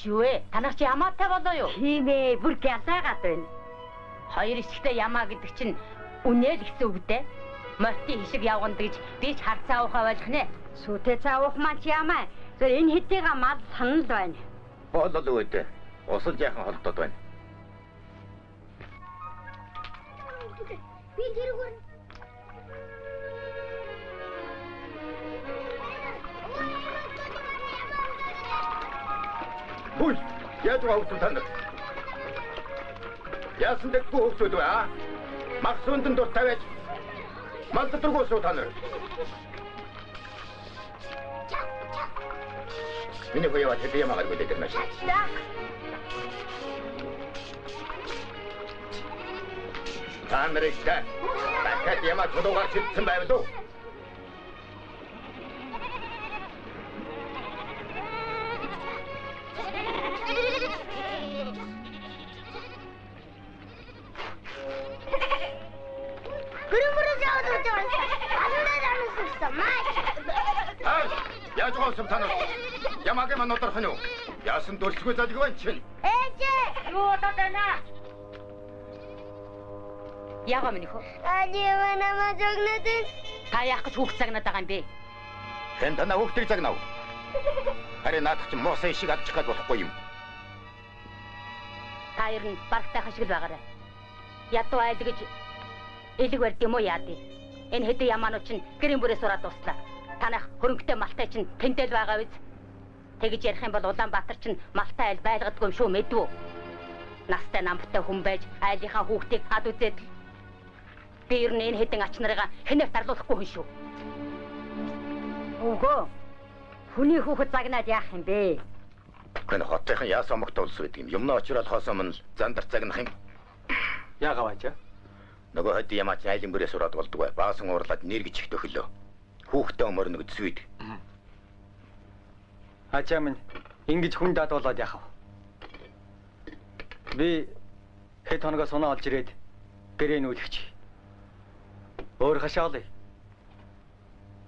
Юу вэ? Танах чи ямаатай болоо юу? Тийм ээ, бүр гялаагаад байна. 2 ишгтэй ямаа гэдэг чинь үнэ л гэсэн үг дээ. Морти хишиг явганд гэж би ч харцаа уухаа болох нэ. Сүтэ цаавах маань ч ямаа. Тэр энэ хэдийгээ мал санал байна. Болол үүдээ. Усал яхан холдоод байна. Би тэрүүгээр Ой, яаж гавт танаа. Яасан дэхгүй хөвсөд бай. Максундын дор тавьж. Мал доторгоос уу танаа. Миний хоёроо тэд ямаагаар үлдээд байна шүү. Америкта дахиад ямаа тулуугаар шидсэн байв лу. Яаж гоосом танаа? Ямаагийн манотор хонё. Яасан дурсгүй залг байна чинь. Ээжээ! Юу болоод байна? Яагаад минь хөө? Аливаа намайг загнаад. Та яах гэж хүүхд загнаад байгаа юм бэ? Хэн танаа хүүхдийг загнав? Харин наадах чинь моосоо шиг адчих гад болохгүй юм. Та ер нь баргтай хашиг л байгаарай. Ядуу айл гэж элэг барьд юм уу яад юм? Энэ хэдэн ямаанууд чинь гэрийн бүрээ сураад дуслаа. Танах хөрөнгөтэй малтай чинь тэнтэл байгаа биз? Тэгж ярих юм бол Улаанбаатар чинь малтай айл байлгадгүй юм шүү мэдвүү? Настай намтай хүн байж айлынхаа хүүхдийг ад үзээд би ер нь энэ хэдэн ач нарыгаа хэнээр тарлуулахгүй хүн шүү. Үгүй. Хүний хүүхэд загнаад яах юм бэ? Гэнэ хотынхан яасан могт улс байдаг юм. Юмнаа очроод хоосон мөн зандар загнах юм. Яагаа байж? Нөгөө хэд ямаач айлын бүрээ сураад болдгоо. Баасан уурлаад нэр гэж ихтэй хөлөө. Хүүхдээ өмөрнө гэж зүйд. Ачаа минь ингэж хүн дадуулаад яах вэ? Би хэд хоногоо сунаа олж ирээд гэрээ нүүлгэж. Өөр хашаалаа.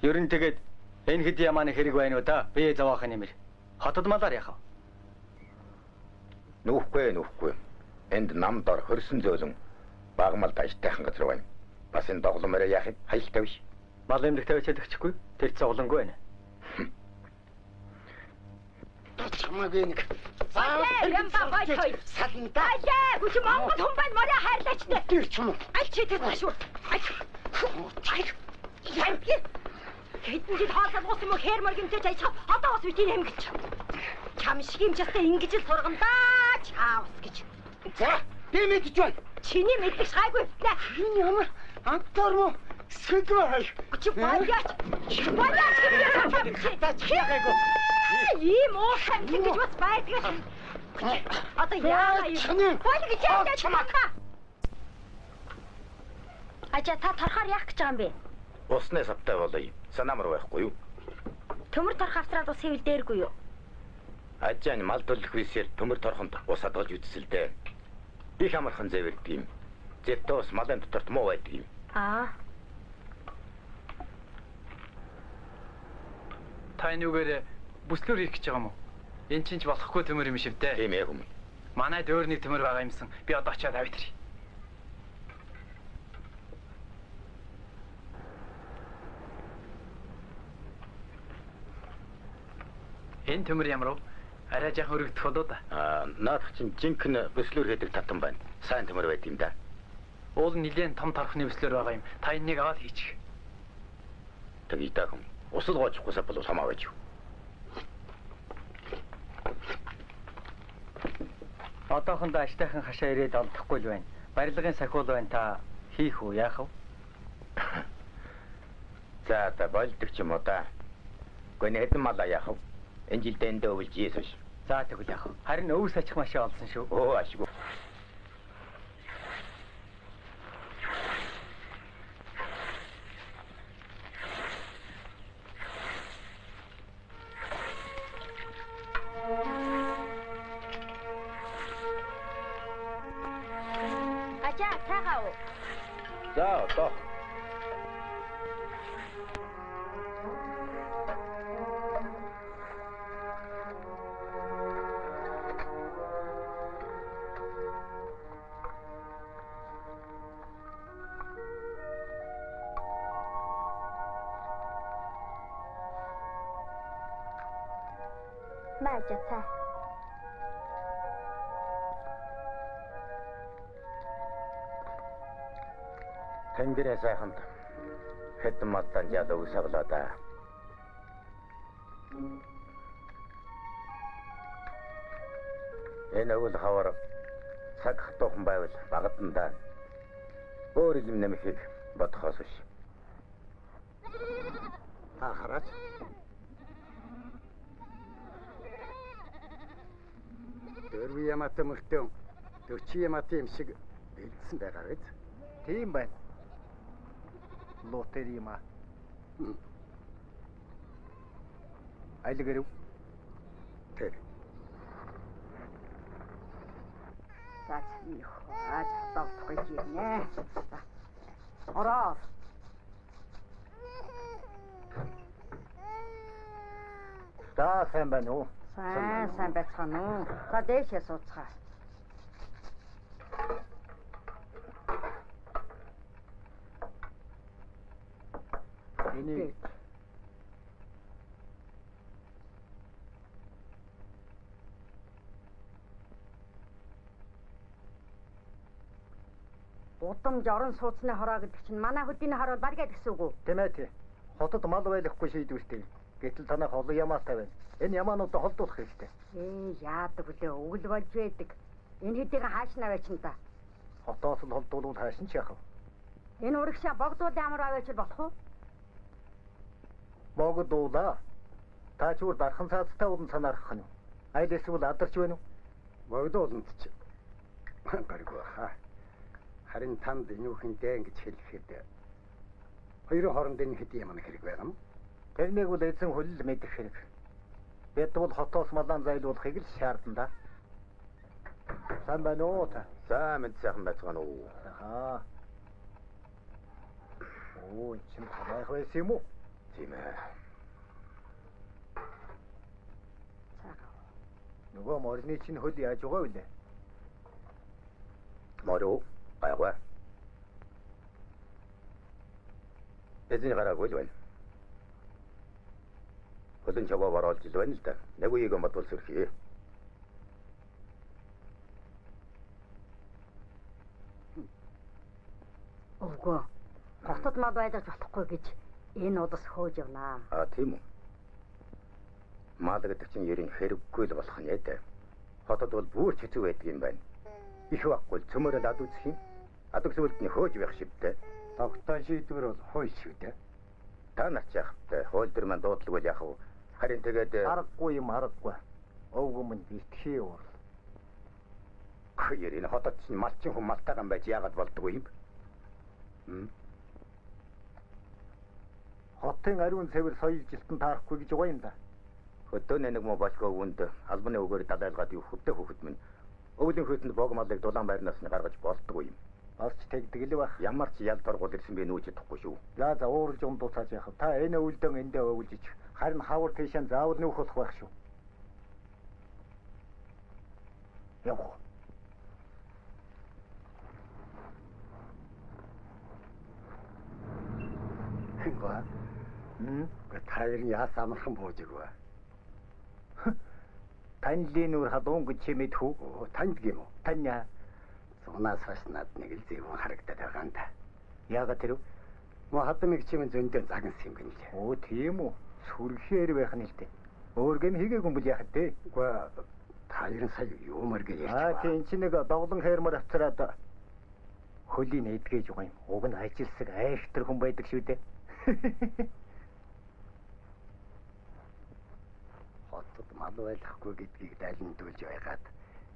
Ер нь тэгээд энэ хэд ямааны хэрэг байна уу да? Би заваахан нэмэр. Хотод малаар яах вэ? Нүхгүй. Энд намдор хөрсөн зөөлөн багмал тажтайхан газар байна. Бас энэ догломороо яахыг хаялтай биш. Мал эмнэлэг тавьчаад өгчихгүй. Тэр зовлонгүй байна. Чамаагүй нэг. Ямпа гой. Салнда. Ажээ, хүч Монгол хүн байна моря хайрлаач дээ. Тэр ч юм уу. Аль чи тэр ташуур. Ямпи. Хэдэн жил хаалгад гусан мө хэр мөр гимтэж ажих. Одоо бас үтийн хэмгэж. Чам шиг юм частай ингэж л сургандаа чаавс гэж. За, би мэдэж байна. Чиний мэддэг шайгүй. Энэ ямар антар мó сэдвэй. Чи баяач. Тачяагаа. Ийм уусан ингэж бас байдаг. Одоо яагаа юм? Бол гэж яагаад чамаа? Ажаа та торхоор яах гэж байгаа юм бэ? Усны савтай болоё. Санаамар байхгүй юу? Төмөр торх австраад ус хэвэл дээргүй юу? Ажаан мал төлөх үсээр төмөр торхонд ус адгаж үтсэлдээ. Их амархан зэвэрдэг юм. Зэвтэ ус малын доторт муу байдаг юм. Та энүүгээр бүслөр хийх гэж байгаа юм уу? Энд чинь ч болохгүй төмөр юм шивдэ. Тийм ээ хүм. Манайд өөр нэг төмөр байгаа юмсан. Би одоо очиад авъя тэр. Энэ төмөр ямар вэ? Арай жаахан өргөдөх болоо да. Наадах чинь жинхэнэ бүслөр хийдэг татан байна. Сайн төмөр байд юм да. Уул нилээн том торхны бүслөр байгаа юм. Та энэнийг аваад хийчих. Тэгий та хүм. Усал гоочихгүйсаа бол хамаа байж юу. Одоохондоо аштайхан хашаа ирээд олдохгүй л байна. Барилгын сахиул байна та хийх үү яах вэ? За та болдог ч юм уу да. Гүн хэдэн малаа яах вэ? Энэ жилдээ эндээ өвлж ийсвш. За тэгвэл яах вэ? Харин өвс ачих машаа олсон шүү. Оо ашиг. Ажаа таагаа уу? За одоо. Маажа цаа. Тэнгэрээ сайханд хэдэн малдан ялаа үсаглаа да. Энэ үл хавар цаг хатуухан байвал багтан да. Өөр юм нэмэхийг бодхоос биш. Та хараач. Дөрвөн ямаатай мөртөө 40 ямаатай юм шиг бэлдсэн байгаа биз? Тийм байна. Лотерима. Айлгэрв. Тэр. За их аз тавтах гэж байна. Ороо. За сайн байна уу? Сайн байцгаана уу. За дээшээ сууцгаа. Энийг Удамж орон сууцны хороо гэдэг чинь манай хөдийний хороо баргээд гэсэн үг үү? тийм ээ тий. Хотод мал байлахгүй шийдвэртэй. Гэтэл танах олон ямаатай байна. Энэ ямаануудаа холдуулах хэрэгтэй. Яадаг үлээ өвөл болж байдаг. Энэ хэдийг хааш наваач нь та. Хотоос л холдуулвал хаашин ч яах вэ? Энэ урагшаа богдуул ямар аваач болох уу? Богдуулаа. Та ч үр дархан цаацтай улан санаарах нь. Айл эсвэл адарч байна уу? Богдууланд ч. Гаргүй хаа. Харин танд энүүхэндээ ингэж хэлэхэд хоёрын хооронд энэ хэдий ямар хэрэг байгаа юм? Тэрнийг бол эзэн хөлл мэдэх хэрэг. Бид бол хотоос малан зайлуулахыг л шаардна да. Сайн байна уу та? За мэд сайхан байцгаана уу. Аа. Оо, чим тавайх байсан юм уу? Тийм ээ. Нөгөө морины чинь хөл яаж байгаа вэ? Мороо гайгүй. Эзэн гараагүй л байна. Хөлн чагаа бараалж ил байна л да. Нэг үеийг бодвол сэрхий. Өвгөө. Хотод мал байлаж болохгүй гэж энэ удас хөөж явнаа. Тийм үү. Мал гэдэг чинь ерэн хэрэггүй л болох нь яа. Хотод бол бүр хэцүү байдаг юм байна. Их байхгүй цөмөрөд ад үзэх юм. Ад үзүүлд нь хөөж байх шивтэй. Тогтоон шийдвэр бол хууль шүү дээ. Та нар ч яахтай хууль дээр маань дуудлага бол яах вэ? Харин тэгээд Аргагүй юм аргагүй. Өвгөн минь битгий уул. Хөөе энэ хотод чинь малчин хүн малтайгаан байж яагаад болдгоо юм? Хотын ариун цэвэр соёл жилтэн таарахгүй гэж байгаа юм да. Хөдөө нэг муу болго өвөнд албаны өгөөр дадайлгаад юу хөвдөө хөхөд минь өвлийн хүйтэнд богмалыг дулаан байрнаас нь гаргаж болдгоо юм. Бас ч тэгдэг л байх. Ямар ч ял торгуул ирсэн би нүүж чадахгүй шүү. За уурж дуусаж яах вэ? Та энэ өвөлдөн эндээ өвөлж харин хавар тийшээ заавал нүүх болох байх шүү. Явах. Хингаа. Тайрын яас амархан бууж өгөө. Таньлын нүр хадуун гэж чимэд хүү. Танд гим үү? Таня. Зунаас хойш над нэг л зөвхөн харагдаад байгаа юм да. Яагаад тэр вэ? Мо хадмыг чимэн зөндөө загнасан юм гэнэ. Оо тийм үү. Сүрхээр байх нь л дээ. Өөр гэм хийгээгүй юм бол яах вэ? Үгүй тайрын сая юумар гэж ярьж. Тийм чи нэг доглон хайрмар авцраад хөлийн эдгэж байгаа юм. Уг нь ажилсаг айхтар хүн байдаг шүү дээ. Хотод мал байлахгүй гэдгийг дайландуулж байгаад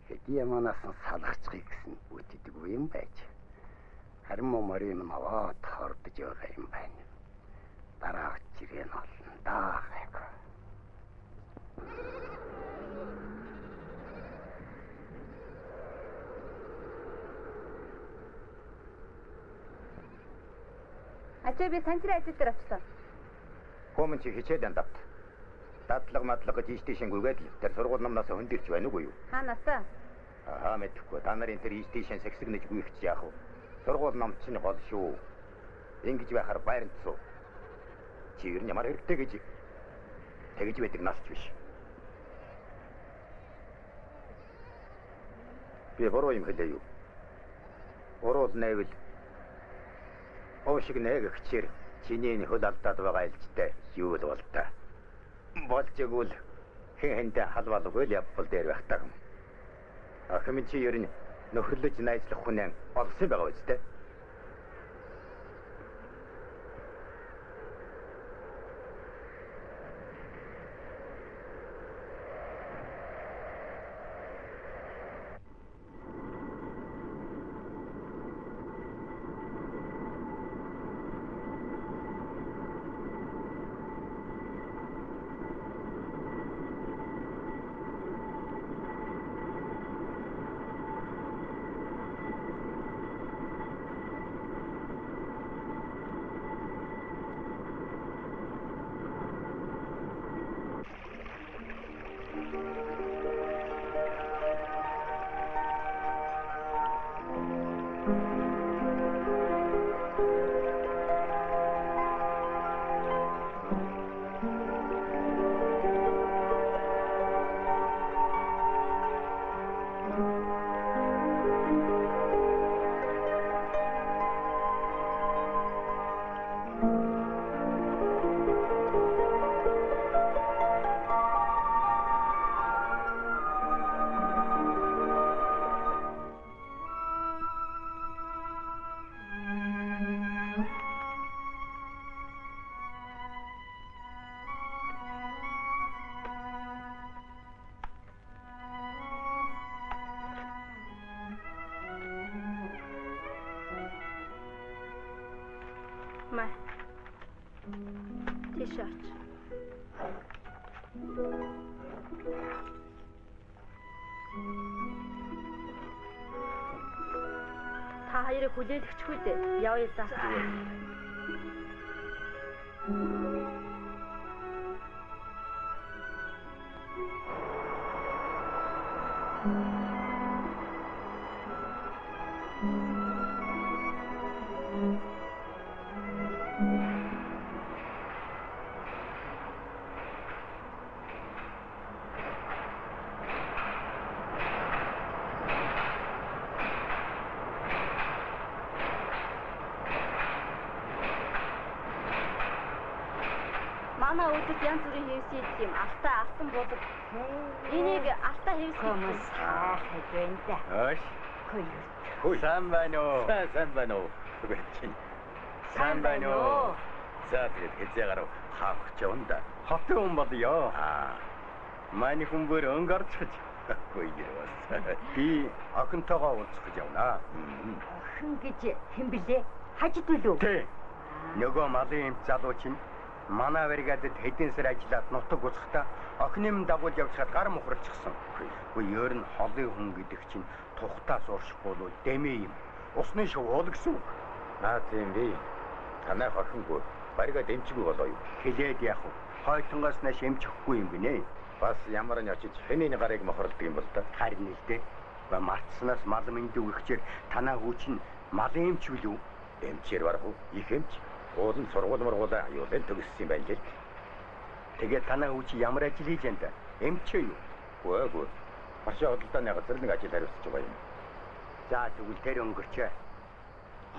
хэдий яманаас нь салгацгыг гэсэн үтдэггүй юм байж. Харин морин аваад хордож байгаа юм байна. Дараа чирэн олно даа гэх. Ачаа би санчрын ажил дээр очлоо. Хөөмөн чи хичээл андавт. Дадлага мадлага гэж тийшэнгүйгээд л тэр сургууль намнаас хөндөрч байна уу юу? Хаанасаа? Мэдэхгүй. Та нарын тэр тийшэн сэгсэгнэж гүйх чи яах вэ? Сургууль нам чинь гол шүү. Ингэж байхаар байранд суу. Чи ер нь ямар хэрэгтэй гэж тэгж байдаг нас ч биш. Би бороо юм хэлээ юу? Орол найвал Оошиг нэг хчээр чиний хөл алдаад байгаа илжтэй юу л бол та. Болж игэл хэнтэй халвалгүй л явбал дээр байх таг. Ахмын чи ер нь нөхөрлөж найзлах хүнэн олсон байгаа үстэй. Май. Тийш оч. Та хоёрыг хүлээлгэчихгүй дээ. Явъя зас. Манай өдөрт янз бүрийн хэвсэд юм. Алтаа алтан болов. Энийг алтаа хэвс Хүмүүс хайх гэнэ. Өөш. Хүй сайн байна уу? Сайн байна уу? Тэгвэл сайн байна уу? За тэгээд хэзээ хаах чавнда. Хотын хүн болё. Манай хүмүүр өнгөрчж байхгүй яваа. Би охинтойгоо уулзах явна. Охин гэж хэн блэ? Хажид үлээ. Тэ. Нөгөө малын эмч залуу чинь манай бригадад хэдэн сар ажиллаад нутаг уцахтаа охины дагуул явчихад гар мухарчихсан. Үгүй өөр нь холын хүн гэдэг чинь тухтаас ууршихгүй бол дэмээ юм. Усны шувуул гэсэн үг. Тийм би. Танай охингүй бригад эмчгүй болоо юу? Хэлээд яах вэ? Хойлонгоос нааш эмчихгүй юм гинэ. Бас ямар нь очиж хэний гарыг мохоролдог юм бол та. Харин л дээ. Ба мартснаас мал мэндүү ихчээр танаа хүү чинь малын эмч үлээ. Эмчээр барах уу? Их эмч. Уулын сургууль мургуулаа аюулын төгссөн юм байна л. Тэгээд танаа хүү чи ямар ажил хийж энэ? Эмч юу? Үгүй. Машин хөдөлтөний газар нэг ажил хариуцж байгаа юм. За тэгвэл тэр өнгөрчөө.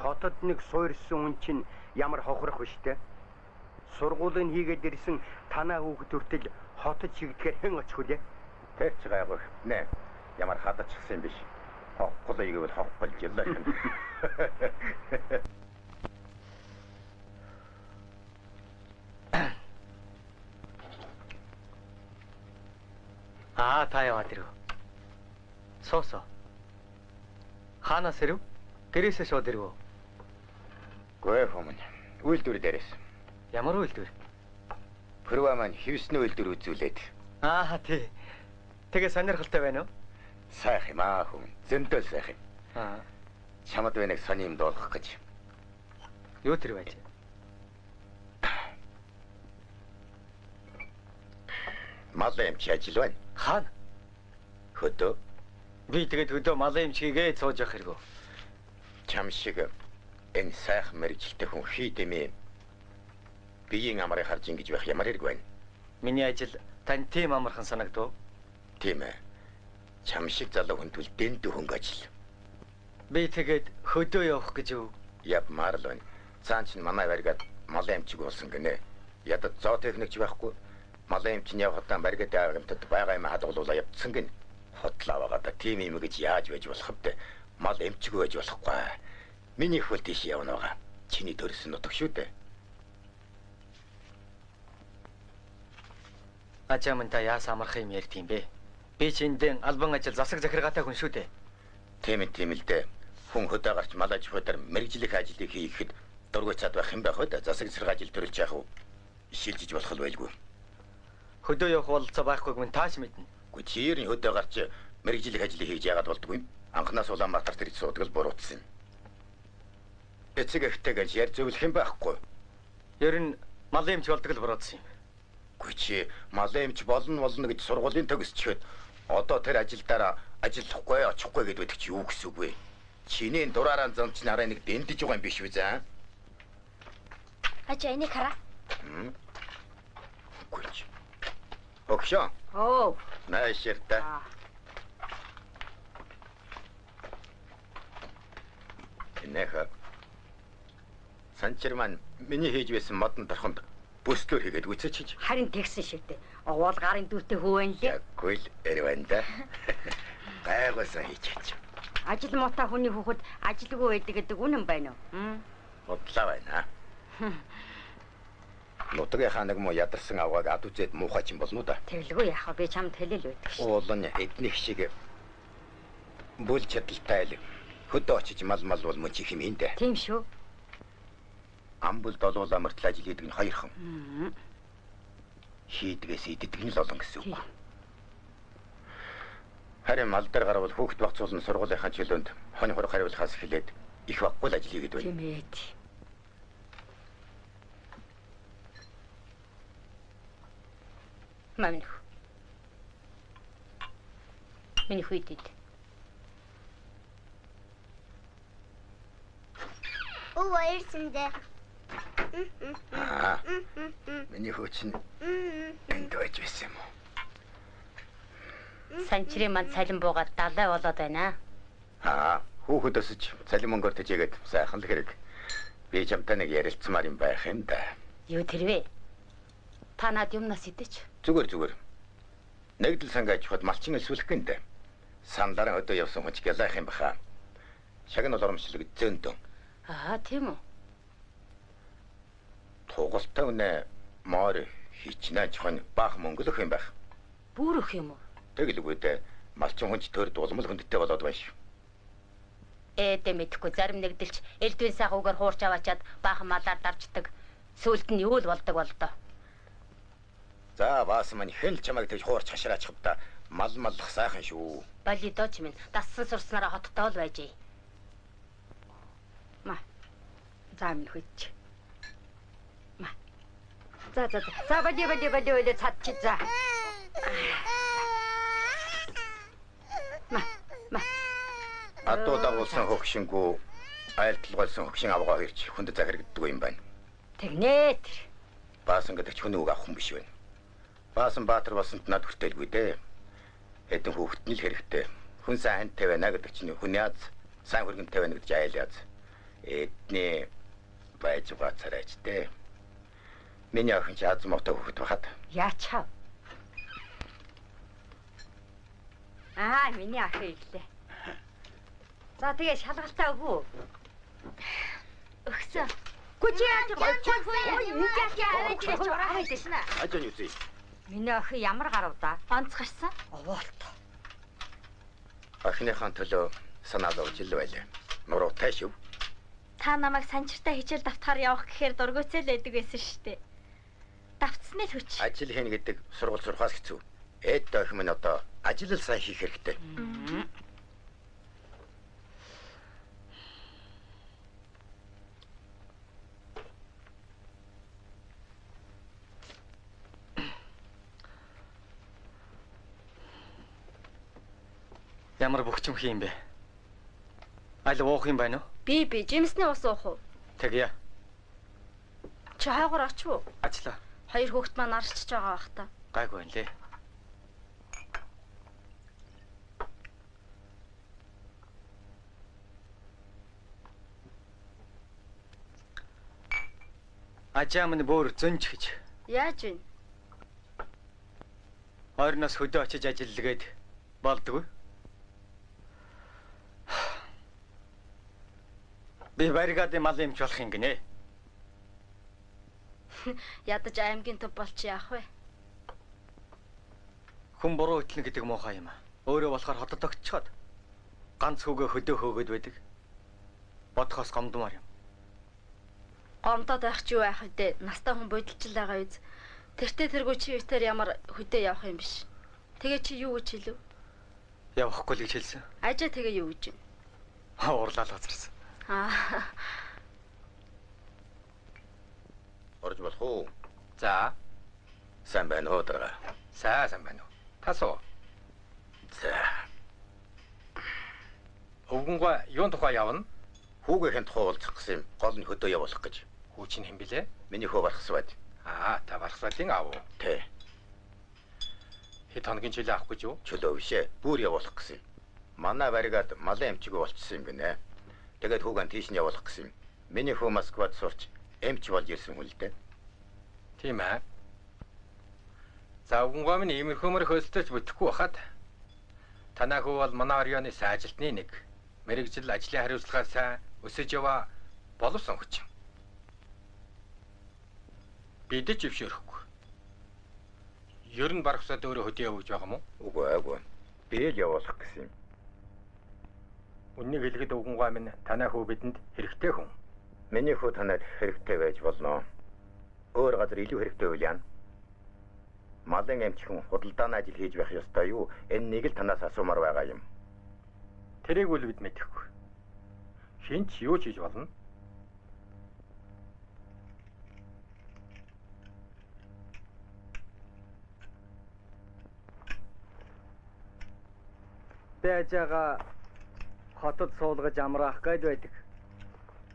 Хотод нэг суурьсан хүн чинь ямар хохрох вэ штэ? Сургуулийн хийгээд ирсэн танаа хүүхэд хүртэл хотод чигдэхээр хэн очих вүлээ? Тэр ч гайгүй. Нэ. Ямар хадачсан юм биш. Хохгүй гэвэл хохгүй жиллаа юм. Та яваад ирв. Соосо. Хаанаас ирв? Гэрээсээ шууд ирв. Гүй хүмүүс. Үйлдвэр дээрээс. Ямар үйлдвэр? Хөрвөө маань хевсний үйлдвэр үзүүлээд. Тий. Тэгээ сонирхолтой байна уу? Сайх юм хүн. Зөндөө сайх юм. Чамд вэ нэг сони юм дуулах гэж. Юу тэр байж? Малын эмч ажил байна. Хаана? Хөдөө. Би тэгээд хөдөө малын эмч хийгээ цууж явах хэрэггүй. Чам шиг энэ сайх мэрэгчлээ хүн хийдэмээ. Биеийн амрыг харж ингэж байх ямар хэрэг байна? Миний ажил тань тийм амархан санагдав. Тийм ээ. Чам шиг залуу хүнд үл дэнд хөнгө ажил. Би тэгээд хөдөө явах гэж юу? Явмаар л байна. Цаан чинь манай баригад малын эмчиг болсон гинэ. Ядад зоо техникч байхгүй. Малын эмч нь явахтаа баригад агентад байгаа юм хадгалуулаа явцсан гин. Хотлоо байгаадаа тийм юм гэж яаж байж болох вэ? Мал эмчиг байж болохгүй. Миний хөл тийш явна байгаа. Чиний төрсөн нутаг шүү дээ. Ачааман та яас амарх юм ярьд юм бэ? Би чиндэн албан ажил засаг захиргаатай хүн шүү дээ. Тийм л дээ. Хүн хөдөө гарч мал аж ахуйдаар мэрэгжлэх ажлыг хийхэд дургүй цаад байх юм байх үү? Засаг захиргаа ажил төрүүлж яах вэ? Шилжиж болох л байлгүй. Хөдөө явах бололцоо байхгүйг минь тааш мэднэ. Гэхдээ чи ер нь хөдөө гарч мэрэгжлэх ажлыг хийж яагаад болдгүй юм? Анханаас Улаанбаатар төрж суудаг л буруутсан юм. Эцэг эхтэйгээс яар зөвлөх юм байхгүй. Ер нь малын эмч болдог л буруутсан юм. Гэхдээ чи малын эмч болно гэж сургуулийн төгсчихэд одоо тэр ажилдаа ажиллахгүй очихгүй гэдэг чи юу гэсэн үг вэ? Чиний дураараа зам чинь арай нэг дэндэж байгаа юм биш үү заа? Ачаа энийг хараа. Гүйлж. Окшо. Оо. Нааширта. Энэха. Санчирман миний хийж байсан модон торхонд бүслөөр хийгээд үцээч. Харин тэгсэн шүү дээ. Уул гарын дүүтэй хөвөн лээ. Яггүй л эрвэнда. Гайгуулсан хийчихэж. Ажил муутай хүний хүүхэд ажилгүй байдаг гэдэг үнэн байна уу? Бодлоо байна. Нутагийнхаа нэг мо ядарсан авгааг ад үзээд муухай ч юм болно да. Тэглгүй яах вэ? Би чамд хэлэл байдаг шүү. Уулын эднийх шиг бүл чадaltaй л хөдөө очиж мал бол мөн чих юм энэ. Тийм шүү. амбул долуулаа мөртл ажил хийдэг нь хоёрхан. Хийдгээс иддэг нь л олон гэсэн үг. Харин мал дээр гарвал хүүхэд багцуулна сургуулийнхаа чөлөөнд хонь хорог хариулахаас эхлээд их баггүй л ажил хийгээд байна. Тийм ээ. Мамнах. Миний хүйдэд. Оо баярсандаа. Миний хөөч нь энд байж байсан юм уу? Санчрын манд цалин буугаад далай болоод байна. Хүүхэд өсөж цалин мөнгөөр тэжээгээд сайхан л хэрэг. Би чамтай нэг ярилцмаар юм байх юм да. Юу тэрвэ? Та над юмнаас идэж. Зүгээр. Нэгдэл сангаж хот малчин элсүүлэх гэнэ. Сандараа өдөө явсан хүн ч гялах юм баха. Шаг нь уламжлаг зөндөн. Тийм үү? Тугалтай үнэ моор хичнээн хон баах мөнгө л өгөх юм байх. Бүр өх юм уу? Тэгэлгүй дээ. Малчин хүн ч төр дулмал хүндтэй болоод байна шүү. Дэ мэдхгүй зарим нэгдэлч элдвэн сайхуугаар хуурч аваачаад баахан малаар дарждаг. Сүүлд нь юу л болдог болдоо. За баас мань хэн л чамайг тэгж хуурч хашраачих та мал маллах сайхан шүү. Балидооч минь дассан сурснараа хоттой л байжээ. За минь хүйч. За бади цадчих за. Атуу дагуулсан хөгшингүү айлталгуулсан хөгшин авгаа ирж хүнд захирагддаг юм байна. Тэгнээ тэр. Баасан гэдэг ч хүний үг авах хүн биш байна. Баасан баатар болсонд над хүртэлгүй дээ. Хэдэн хүүхэд нь л хэрэгтэй. Хүн сайн хантай байна гэдэг чинь хүний аз сайн хөргөнтэй байна гэж айлаад. Эдний байж байгаа царайч дээ. Миний охин ч аз мотой хүүхэд байхад. Яачаа. Миний охин ирлээ. За тэгээ шалгалтаа өгөө. Өгсөн. Гүчээд ингээд яаж ороод ирсэн аа. Ажин юу зүй. Миний охин ямар гарав да? Онц гарсан. Овоолт. Охиныхаа төлөө санаа зовж ил байлаа. Нуруутай шүү. Та намайг санчиртаа хичээл давтахаар явах гэхээр дургуйцэл байдаг байсан шүү дээ. Давтсны л хүч. Ажил хийн гэдэг сургууль сурахаас хэцүү. Эд охин минь одоо ажил л сайн хийх хэрэгтэй. Ямар бөхчмх юм бэ? Аль уух юм байна уу? Би жимсний ус уух уу? Тэгье. Чи хаагаар оч уу? Ачлаа. Хоёр хүүхэд маань арчиж байгаа бах та. Гайгүй байна лээ. Ажаам нь бүр зөнж гэж. Яаж вэ? Ойрноос хөдөө очиж ажиллагээд болдгоо. Би баригадын мал юмч болох юм гинэ. Ядаж аймгийн төв болч яах вэ? Хүн буруу итлэн гэдэг муухай юм. Өөрөө болохоор хотод огтчоод ганц хүүгээ хөдөө хөөгöd байдаг. Бодхоос гомдмаар юм. Гомдоод байх ч юу байх вэ? Настай хүн бодолчл байгаа үз. Тэртээ тэргүй чи өвтөр ямар хөдөө явах юм биш. Тэгээ чи юу гэж хэлв? Явахгүй л гэж хэлсэн. Ажаа тэгээ юу гэж вэ? Уурлал газарсан. Орж болох уу? За, Сайн байна уу даа? сайн байна уу? Тасуу. За. Өвгөнгөө юун тухай явна? Хүүгийн тухай уулзах гэсэн юм. Гол нь хөдөө явуулах гэж. Хүү чинь хэн блэ? Миний хөө барахсваад. Та бархсалын аав уу? Тэ. Хэд хоногийн чөлөө авах гэж юу? Чөлөө бишээ. Бүр явуулах гэсэн юм. Манай баригад малын эмчгүй болчихсон юм гинэ. Тэгээд хүүгэн тийш нь явуулах гэсэн юм. Миний хөө Москвад сурч эмч болж ирсэн хүн л дээ. Тийм ээ. За өвгөнгөө минь иймэрхүүмөр хөлтөж бүтэхгүй бахад. Танаа хүү бол манай орёны сайн ажилтны нэг. Мэргэжил ажлын хариуцлагаа сайн өсөж яваа боловсон хүч. Бидэж өвшөөрөхгүй. Ер нь барахсаад өөрөө хөдөө явуулж байгаа юм уу? Үгүй. Би л явуулах гэсэн юм. Үннийг хэлэхэд өвгөнгөө минь танаа хүү бидэнд хэрэгтэй хүн. Миний хүү танад хэрэгтэй байж болно. Өөр газар илүү хэрэгтэй үйл яана. Малын эмчхэн худалдааны ажил хийж байх ёстой юу? Энэ нэг л танаас асуумаар байгаа юм. Тэрийг үл бид мэдэхгүй. Хин ч юу ч хийж болно. Бэжага хотод суулгаж амраах гээд байдаг.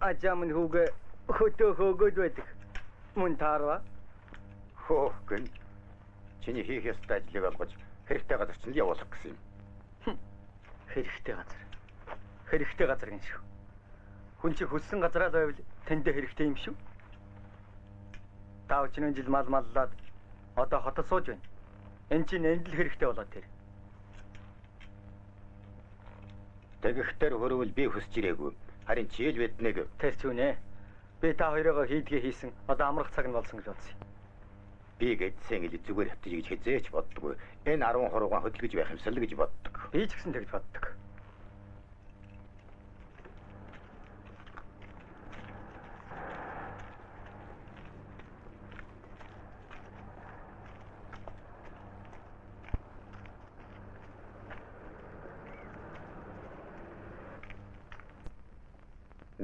Ажаа минь хүүгээ хөтөө хөөгөөд байдаг. Мөн таарва. Хөө гэн. Чиний хийх ёстой ажлыг олгож хэрэгтэй газар чинь л явуулах гэсэн юм. Хэрэгтэй газар. Хэрэгтэй газар гин шүү. Хүн чи хүссэн газараа л байвал тэндээ хэрэгтэй юм шүү. Тав чинь жил мал маллаад одоо хотод сууж байна. Энд чинь энд л хэрэгтэй болоод тэр. Тэгэхтэр хөрөвл би хүсч ирээгүй. Харин чи л биднийг Тэр ч үнэ. Би та хоёроо хийдгээ хийсэн. Одоо амрах цаг нь болсон гэж бодсон юм. би гэдсэн ил зүгээр хатж гэж хязээч боддгоо. Энэ 10 хорвоо хөдөлгөж байх юмсал гэж боддог. Би ч гэсэн тэгж боддог.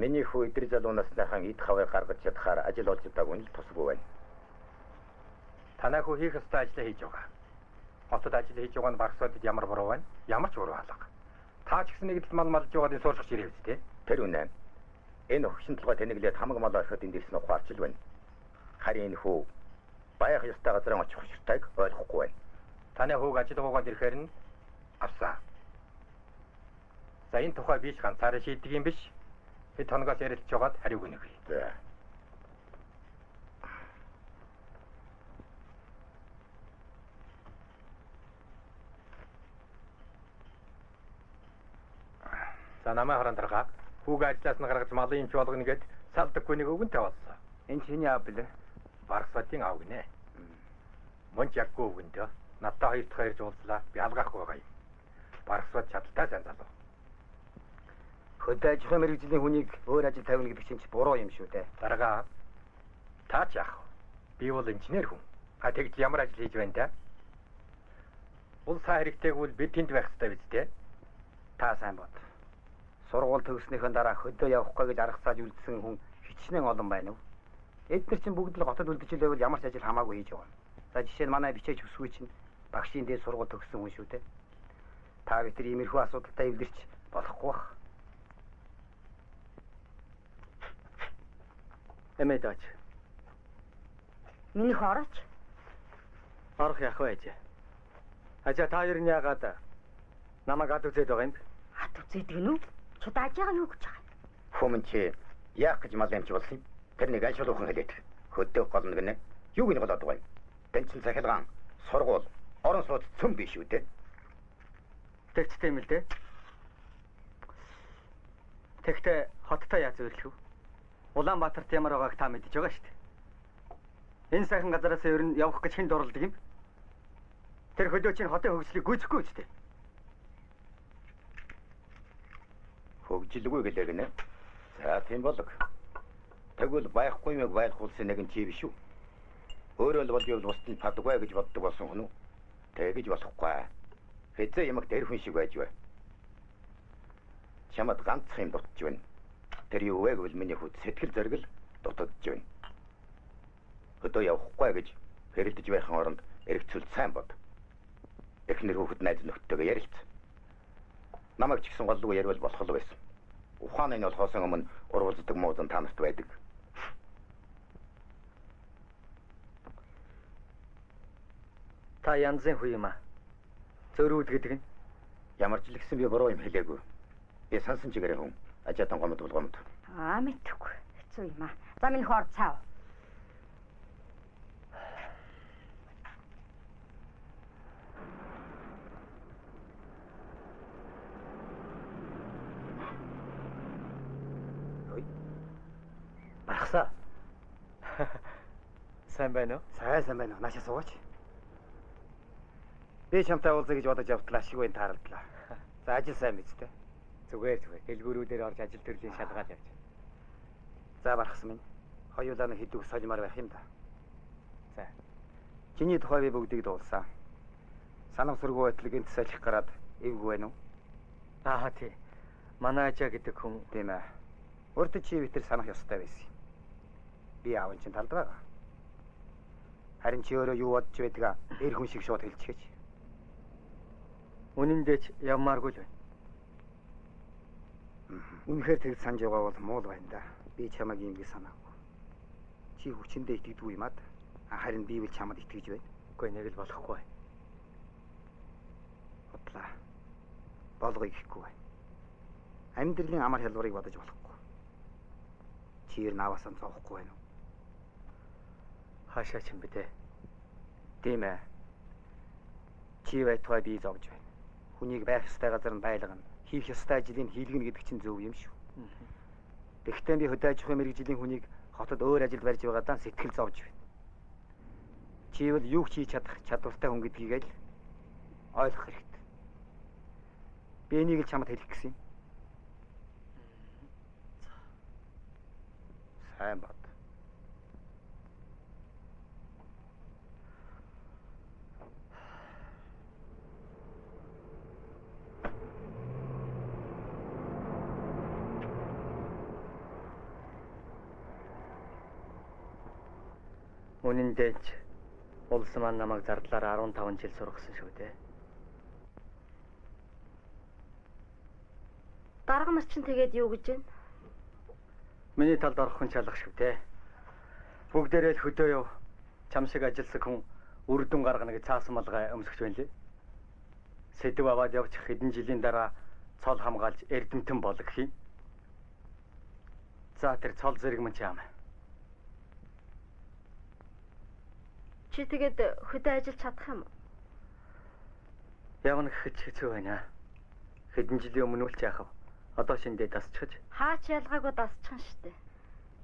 Миний хүү өдөр залуунаас нахан ид хавыг гаргаж чадхаар ажил олж чадаагүй нь л тусгүй байна. Танаа хүү хийх ёстой ажлаа хийж байгаа. Хотод ажил хийж байгаа нь багсуудад ямар буруу байна? Ямар ч буруу алга. Та ч гэсэн нэг л мал малж байгаадын сууршиж ирээ үст те. Тэр үнэ. Энэ өгшин толгой тэнэглээд хамаг мал орхиод эндээс нь ухаарч л байна. Харин энэ хүү баях ёстой газрын очих ширтайг ойлгохгүй байна. Танаа хүүг ажил хуугаад ирэхээр нь авсан. За энэ тухай би ч ганцаараа шийдэг юм биш. Хэд хоногоос ярилцж байгаад хариуг өгнө. За. За намайг харандаргаа. Хүүг ажлаас нь гаргаж малын юмч болгоно гэд салдаггүй нэг өгөн тавьсан. Энэ чиний аав билээ. Барсатын аав гинэ. Монч яггүй өгөн дөө. Надтай хоёр дахь ярьж уулзлаа. Би алгаахгүй байгаа юм. Барсад чадaltaй сайн залуу. Хөдөө аж ахуйн мэргэжлийн хүнийг өөр ажил тавина гэдэг чинь буруу юм шүү дээ. Дарга. Та ч яах вэ? Би бол инженер хүн. А тэгж ямар ажил хийж байна та? Улс хэрэгтэйгүүл бид тэнд байх хэрэгтэй биз дээ. Та сайн бод. Сургууль төгснөхийн дараа хөдөө явахгүй гэж аргацааж үлдсэн хүн хичнээн олон байна уу? Эдгээр чинь бүгд л хотод үлдэж байвал ямар ч ажил хамаагүй хийж байгаа. За жишээ нь манай бичээч өсвүй чинь багшийн дээд сургууль төгссөн хүн шүү дээ. Та бид нар иймэрхүү асуудалтай эвлэрч болохгүй бах. Эмэдаач. Миний хорооч. Орох яах вэ ээж? Ажаа та хоёр нь яагаад намайг ад үзээд байгаа юм бэ? Хат үзээдэг нь үү? Чуд ажаагаа юу гэж байгаа юм? Хүмүн чи яах гэж мал амч болсон юм? Тэр нэг ажлуухан хэлээд хөдөө голно гинэ. Юу гинэ голоод байгаа юм? Тэнцэн цахилгаан, сургууль, орон сууц цөм биш үү те? Тэгчтэй юм л дээ. Тэгтээ хоттой яаж зөвлөх вэ? Улаанбаатарт ямар байгааг та мэдж байгаа шүү дээ. Энэ сайхан газараас ер нь явах гэж хэн дурлдаг юм? Тэр хөдөө чинь хотын хөгжлийг гүйцэхгүй ч дээ. Хөгжилгүй гэлээ гинэ. За тийм болог. Тэгвэл байхгүй мэг байх улсын нэгэн чи биш үү? Өөрөө л бол юу бусдын падгүй гэж боддог болсон хүн үү? Тэгэж болохгүй. Хэзээ ямаг дээр хүн шиг байж вэ? Чамд ганцх юм дутж байна. Тэр юу вэ гэвэл миний хүд сэтгэл зориг л дутагдж байна. Хөдөө явахгүй гэж хэрэлдэж байхын оронд эргэцүүл сайн бод. Эхнэр хүүхэд найз нөхдөйгөө ярилц. Намайг ч гэсэн голлуу ярил болох л байсан. Ухааны нь бол хоосон өмнө урвалздаг муузан та нарт байдаг. Та янзын хүү юм аа. Зөрүүд гэдэг нь Ямар ч л гэсэн би буруу юм хэлээгүй. Би сансан чигээрээ хүн. Ажаатан гомд болгомд. Аа мэдхгүй. Хэцүү юм аа. За миний хоор цаав. Багсаа. Сайн байна уу? Сайн байна уу? Наашаа суугач. Би чамтай уулзъя гэж бодож явтлаа шиг байна тааралдлаа. За ажил сайн биз дээ. Зүгээр. Дэлгүүрүүдээр орж ажил төрлийн шалгаад явж. За барахсан минь. Хоёулаа нэг хэдүүг солимоор байх юм да. За. Чиний тухай би бүгдийг дуулсан. Санамсаргүй байтал гинт салхих гараад эвгүй байна уу? Аа тий. Манай ажаа гэдэг хүн тийм ээ. Өөртөө чи витер санах ёстой байсан. Би аав чинь талд байгаа. Харин чи өөрөө юу бодож байдгаа эр хүн шиг шууд хэлчихэж. Үнэндээ ч явмааргүй л байна. Үнэхээр тэгж санаж байгаа бол муу л байна да. Би чамайг юм гэж санаагүй. Чи хүчиндээ итгэдэггүй юм ад. Харин би бол чамд итгэж байна. Үгүй нэг л болохгүй. Бодлаа. Болгоё гэхгүй байна. Амьдралын амар хялбарыг бодож болохгүй. Чиэр наваасан зоохгүй байна уу? Хаашаа ч юм бэ те. Тийм ээ. Чи байтугай би зовж байна. Хүнийг байх ёстой газар нь байлгана. Хийх ёстой ажлыг хийлгэнэ гэдэг чинь зөв юм шүү. Тэгэхдээ би хөдөө аж ахуйн мэргэжлийн хүнийг хотод өөр ажилд барьж байгаадаа сэтгэл зовж байна. Чи бол юу ч хийж чадах чадвартай хүн гэдгийг л ойлгох хэрэгтэй. Би энийг л чамд хэлэх гэсэн юм. Сайн бат. Үнэндээ ч улс маань намайг зардлаар 15 жил сургасан шүү дээ. Дарга нар чинь тэгээд юу гэж байна? Миний талд орох хүн чалах шүү дээ. Бүгдээрээ л хөдөө яв. Чам шиг ажилсаг хүн үрдүн гаргана гэж цаасан малгай өмсгч байна лээ. Сэдв аваад явчих хэдэн жилийн дараа цол хамгаалж эрдэмтэн болох хий. За тэр цол зэрэг мөн ч юм. Чи тэгээд хөдөө ажиллаж чадах юм уу? Явна гэхэд хэцүү байна. Хэдэн жилийн өмнө үл ч яах вэ? Одоо шиндээ дасчихж. Хаач ялгаагүй дасчихсан штэ.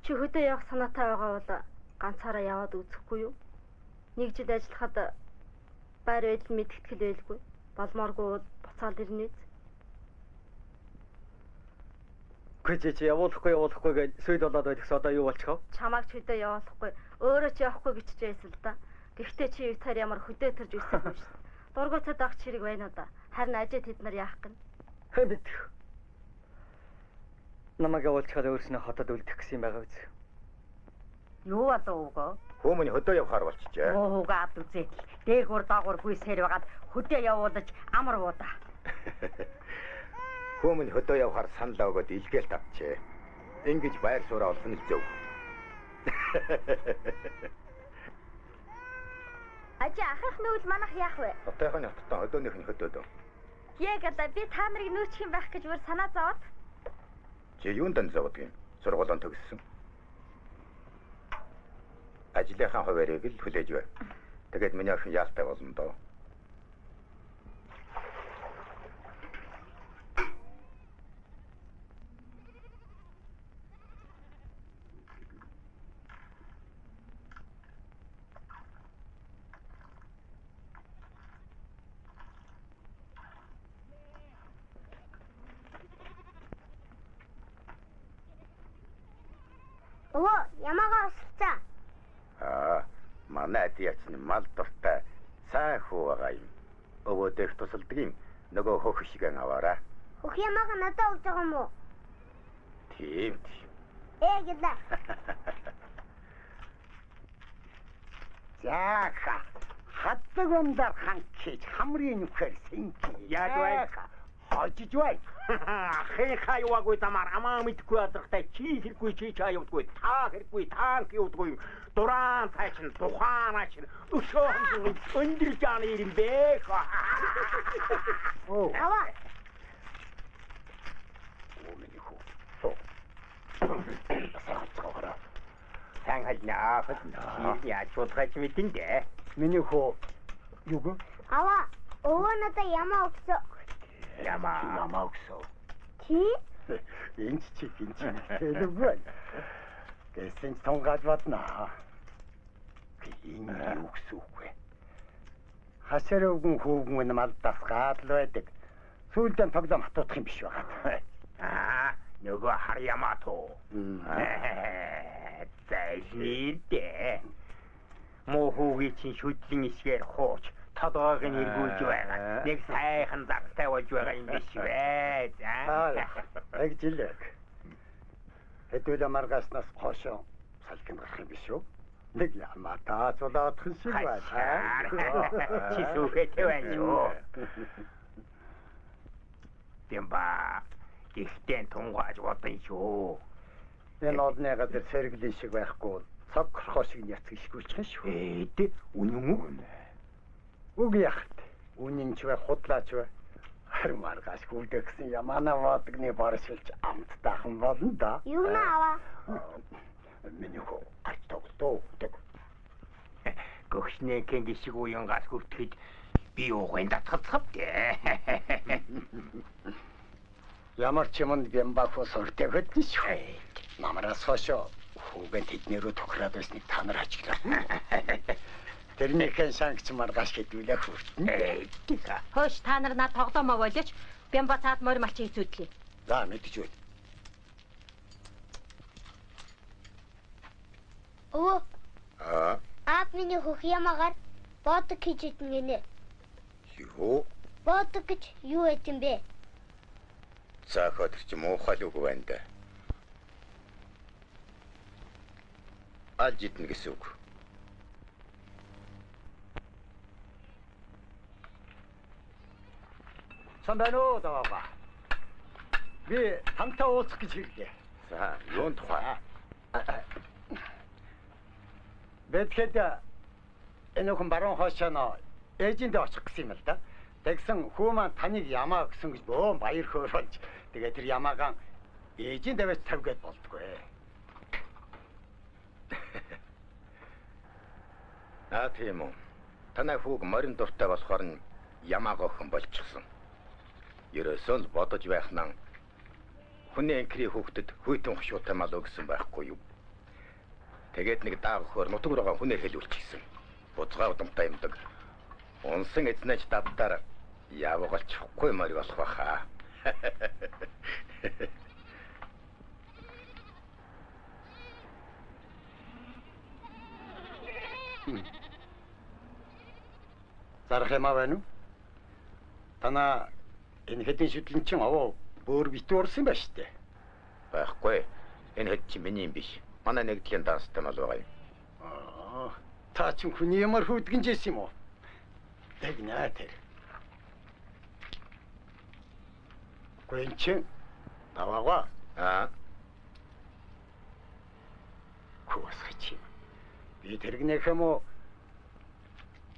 Чи хөдөө явах санаатай байгаа бол ганцаараа яваад үзэхгүй юу? Нэг жил ажиллахад байр байдал мэдтгэл байлгүй. Болмооргүй бол буцаал ирнэ. Чи явуулахгүй гэж сүйд болоод байдагс одоо юу болчихов? Чамайг ч хөдөө явуулахгүй, өөрөө ч явахгүй гэчихсэн л да. Гэхдээ чи юутаар ямар хөдөө төрж ирсэн юм шүү. Дургуутад авах чирэг байна уу да. Харин ажид тэд нар яах гэн? Мэдэх. Намайг явуулчихад өөрснөө хотод үлдэх гэсэн юм байгаа биз? Юу болов уу? Хүмүүний хөдөө явахаар болчихжээ. Уугаад үзээд л дээгүр доогур гүйсээр байгаад хөдөө явуулаж амар уудаа. Хүмүүний хөдөө явахаар санал өгөөд илгээл тавчээ. Ингэж байр сууриа олох нь зөв. Ажи ахих нүүл манах яах вэ? Хотойхын хоттой хөдөөнийх нь хөдөөд. Яг л би та нарыг нөөчих юм байх гэж бүр санаа зовоод. Чи юунд зовдог юм? Сургуулинд төгссөн. Ажлынхаа хуваарийг л хүлээж бай. Тэгээд миний охин яалтай болно доо. Өө, ямаагаа өсөлцөө. Манай дияч мал дуртай сайн хүү байгаа юм. Өвөө дэх тусалдаг юм. Нөгөө хөх шигэн аваарай. Хөх ямаага надад өгч байгаа юм уу? Тийм. Гэлээ. Яаха. Хатдаг өндөр ханчиж хамрын нүхээр сэнки. Яг бай. Хожиж бай. Хэнхай яваагүй тамаар амаа мэдгүй адахтай чи хэрэггүй чи чаа явдгүй та хэрэггүй танк явдгүй дуран тайчин тухаанаач өшөө өндөр жааны юм бэ. Оо. Аваа. Миний хөө. Сан хальнаа хат яаж бодгоч мэдэнтэй. Миний хөө юу гоо? Аваа. Өвөө надад ямаа өгсөө. Ямаа өгсөө. Чи? Энд чи хэлбэл. Гэсэн тонгааж батна. Энэ өгсөхгүй. Хасаар өгөн хөөгөн мал дасгаад л байдаг. Сүүлдээ тоглоом хатуудах юм биш байгаа. нөгөө хар ямаатуу. Зайлнийдээ. Мохогийн чин шүдлийн исгээр хууч тодоог нь эргүүлж байгаа. Нэг сайхан загтай болж байгаа юм биш вэ? Яг жилэг. Хэдүүлээ маргаснаас хошоо салхин гарах юм биш үү? Нэг ямаатаа зулаадах шиг байна. Чи сүхэтэй байна юу? Бэмба ихтэн тунгааж бодсон шүү. Энэ одны газар сэргэлэн шиг байхгүй цаг хорхоо шиг няц ишгүүлчих юм шүү. Дээ үнэн үү? Үг яхад. Үнэн ч бай худлаач бай. Харин маргаас хүлдэх гэсэн ямаана бодгны боршилж амттайхан болно да. Юу наваа? Миний хөө гарч тоглоо. Гөхснээ кэнги шиг уянгаас хүртэхэд би уугын татгалцав дээ. Ямар ч юмд бэмбафос өртөөхөд нь шүү. Намараас хошоо хүүгэн тэднэрүү тохироод байсныг та нар ажиглаа. Тэрнийхэн шангч маргааш хэдүүлээ хүртэн. Хөөш та нар над тоглоомоо болооч бямба цаад морь малчин хийцүүдлээ. За мэдэж байна. Өө. Аав миний хөх ямагаар бодог хийж идэн гинэ. Юу? Бодог гэж юу гэдэм бэ? Заахад чи муухай үг байна да. Алж идэнэ гэсэн үг. Сандаано даага. Би хамтаа уулзах гэж хэллээ. За, юун тухай? Бэтгэд энэ хүн баруун хоошоно ээжиндээ очих гэсэн юм л да. Тэгсэн хүү маань таныг ямаа гэсэн гэж бөөн баяр хөөрөлж тэгээд тэр ямаагаан ээжинд давж тавьгээд болдгоо. Тийм үү. Танай хүүг морин дуртай болохоор нь ямаагаа охин болчихсон. Ерөөсөө л бодож байхнаа хүний анкри хүүхдэд хүйтэн хушуутай мал өгсөн байхгүй юу? Тэгээд нэг даагөхөр нутаг руугаа хүнээ хэлүүлчихсэн. Буцгаа удамтай юмдаг. Унсан эзнэж давтаар явгалчихгүй морь болох байхаа. Зарах юм аа байна уу? Танаа энэ хэдийн шүтлэн чин овоо бөөр битүүрсэн ба штэ. Байхгүй. Энэ хэд чи миний юм биш. Манай нэгдлийн данстай мал байгаа юм. Та ч хүний ямар хүйдгэн жийсэн юм уу? Тэгнэ тэр. Гүнчин тавага. Куусгач. Би тэргнэх юм уу?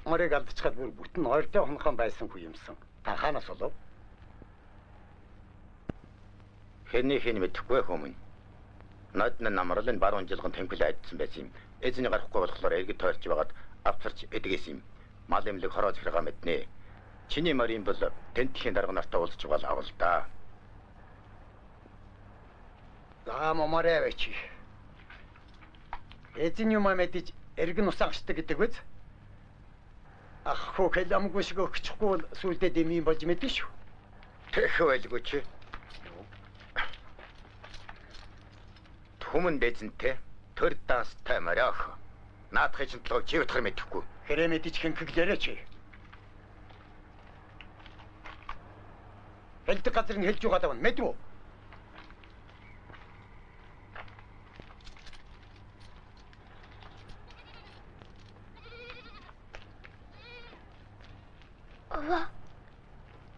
Морийг алдчихад бүр бүтэн ойртой хонхон байсан хүү юмсан. Та хаанаас болов? Хэний мэдэхгүй хүмүүс. Над намралын баруун жилгэн тэмхэл айдсан байсан юм. Эзний гарахгүй болохоор эргэж тойрч байгаад авцарч эдгэсэн юм. Мал эмлэг хороож хэрэг мэднэ. Чиний морийн бол тентхийн дарга нартай уулзч байгаа авал да. За моморэ вечи. Эзний юм мэдэж эргэн усаагчдаг гэдэг үз? Ах хөө хэлэмгүй шиг өгчихгүй бол сүулдэ дэмий болж мэдэн шүү. Тэгэх байлгүй чи. Түмэн дэзэнтэй төр данстай морёх. Наадхын чинь толгой чи утгах мэдэхгүй. Хэрэг мэдэж хинхэглээрэ чи. Хэлдэг газар нь хэлж байгаа даа мэдрүү.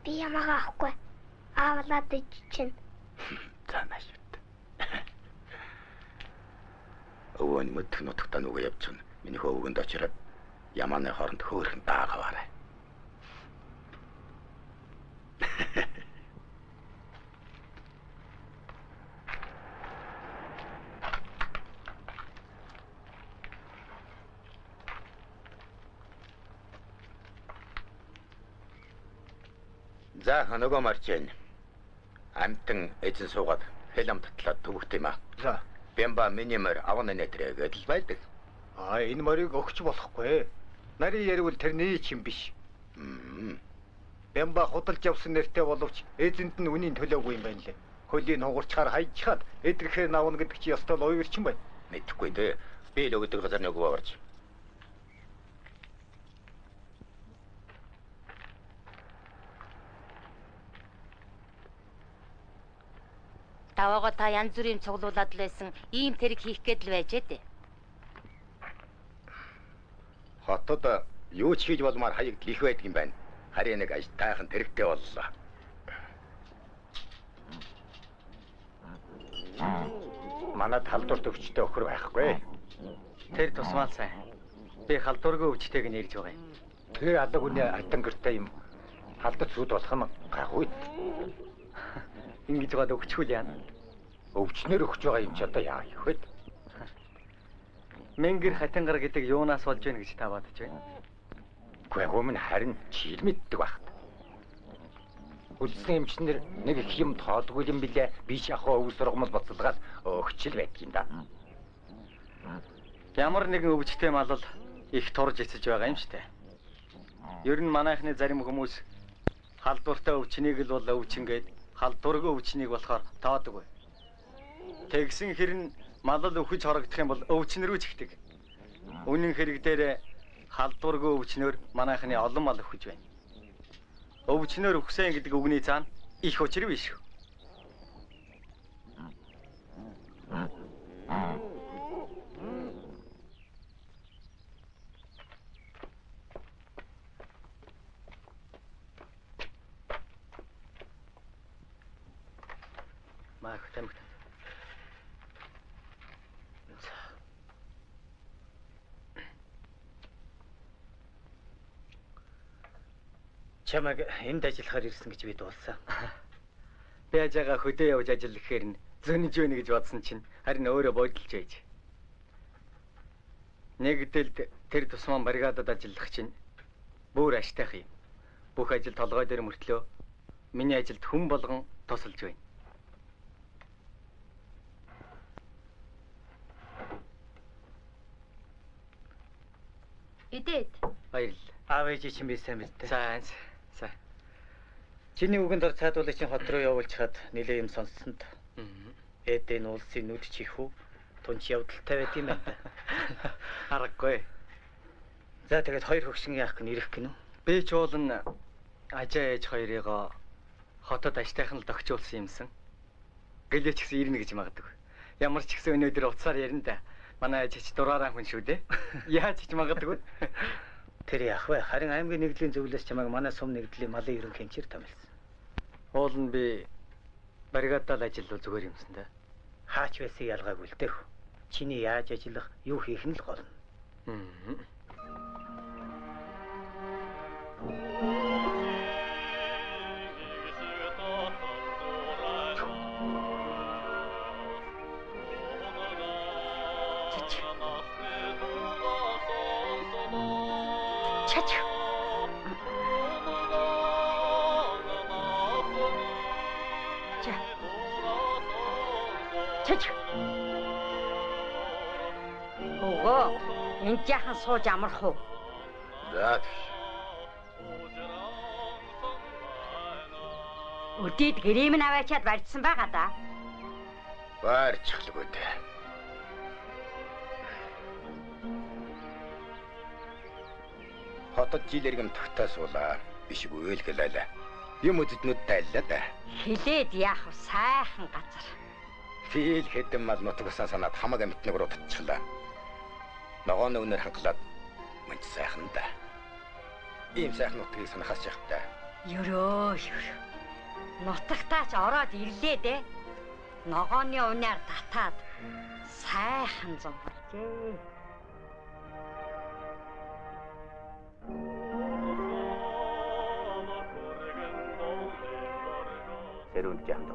Би ямаага авахгүй. Аавлаад чинь. Танаш. Өвөн мэдэх нутагтаа нүгэ явчихна. Миний хөвгөнд очираад ямааны хооронд хөөрхөн даагаваарай. За нөгөө марчин. Амтан эзэн суугаад хэлам татлаад төвөгт юм аа. За. Бэмба миний морь авна нэтрэгээд л байдаг. Энэ морийг өгч болохгүй. Нарийн яригвал тэрний юм биш. Бэмба худалж явсан нэртэй боловч эзэнд нь үнийн төлөөгүй юм байна лээ. Хөлийн хугарчаар хайчихад эдрэхээ навна гэдэг чи ёстой л уйрчин байна. Мэдэхгүй дээ. Би л өгдөг газар нэг аварч. Таваага та янз бүрийн цуглуулад л байсан ийм тэрэг хийх гээд л байж дээ. Хотод юу ч хийж болмоор хаягдл их байдаг юм байна. Харин нэг ажтайхан тэрэгтэй боллоо. Манад халдварт өвчтөй өхөр байхгүй. Тэр тусмал сайн. Би халдваргүй өвчтэйг нь ярьж байгаа юм. Тэр алга үний альдан гэртэй юм. Халдвар зүуд болох юм гагуй. Ингэж гад өгчхүүл яана. Өвчнөр өгч байгаа юм ч одоо яа их вэ? Мэнгэр хатангар гэдэг юунаас болж байна гэж та бодож байна. Үгүй өмнө харин чил мэддэг багт. Үлдсэн эмчнэр нэг их юм тоодгүй юм билээ. Би шахаа өв сургамал боцолгаад өгчл байдг юм да. Ямар нэгэн өвчтэй мал их турж эцэж байгаа юм штэ. Ер нь манайхны зарим хүмүүс халдвартай өвчнийг л бол өвчин гээд халдваргүй өвчнийг болохоор тоодог. Тэгсэн хэрн мал өвхөж хорогдох юм бол өвчнөр үжигдэг. Үнэн хэрэг дээр халдваргүй өвчнөр манайхны олон мал өвхөж байна. Өвчнөр өвхсөн гэдэг үгний цаана их учир биш. Мах тамиг. Чамайг энд ажиллахаар ирсэн гэж би дуулсан. Би ажаага хөдөө явж ажиллахаар нь зөнөж өгнө гэж бодсон чинь харин өөрөө бодолж байж. Нэгдэлд тэр тусман бригадад ажиллах чинь бүр аштайх юм. Бүх ажил толгой дээр мөртлөө миний ажилд хүн болгон тусалж байна. Эдээд. Баярлалаа. Аав ээж чинь би сайн мэдтэй. Сайн. Чиний үгэнд ор цаадуулагчийн хот руу явуулчихад нэлээ юм сонссон т. Эдэн улсын нүд чихүү тунч явдалтай байт юм байна. Харахгүй. За тэгээд хоёр хөгшин яах гэн ирэх гинүү. Би ч уулын ажаа ээж хоёрыг хотод аштайхан л догчуулсан юмсан. Гэлээч гэсэн ирнэ гэж магадгүй. Ямар ч гэсэн өнөөдөр уцаар ярина да. Манай ээж ч дураараа хүн шүү дээ. Яаж ч магадгүй. Тэр яах вэ? Харин аймгийн нэгдлийн зөвлөс чамайг манай сум нэгдлийн малын ерөнхий хэмжээр томилсон. Уул нь би бригадад ажиллавал зүгээр юмсан да. Хаач байсан ялгаагүй л дээ. Чиний яаж ажиллах, юу хийх нь л гол. Чач. Чач. Ого, энэ яхан сууж амрах уу? За. Өдөөд гэрээм нь аваачаад барьдсан байгаа да. Барьчихлгүй дээ. Хотод жил иргэм тогтоосуулаа. Бишгүй л гэлээ. Юм үднүүд дайлаа да. Хилээд яах вэ? Сайхан газар. Фил хэдэн мал нутгасан санаад хамаг амтнаг руу татчихлаа. Ногоон өнөр хангалаад мөн сайхан да. Ийм сайхан нутгийг санахаас яхтай. Ёрөө. Нутагтаач ороод ирлээ дээ. Ногооны унаар татаад сайхан зам болжээ. Сэрүүнд жамд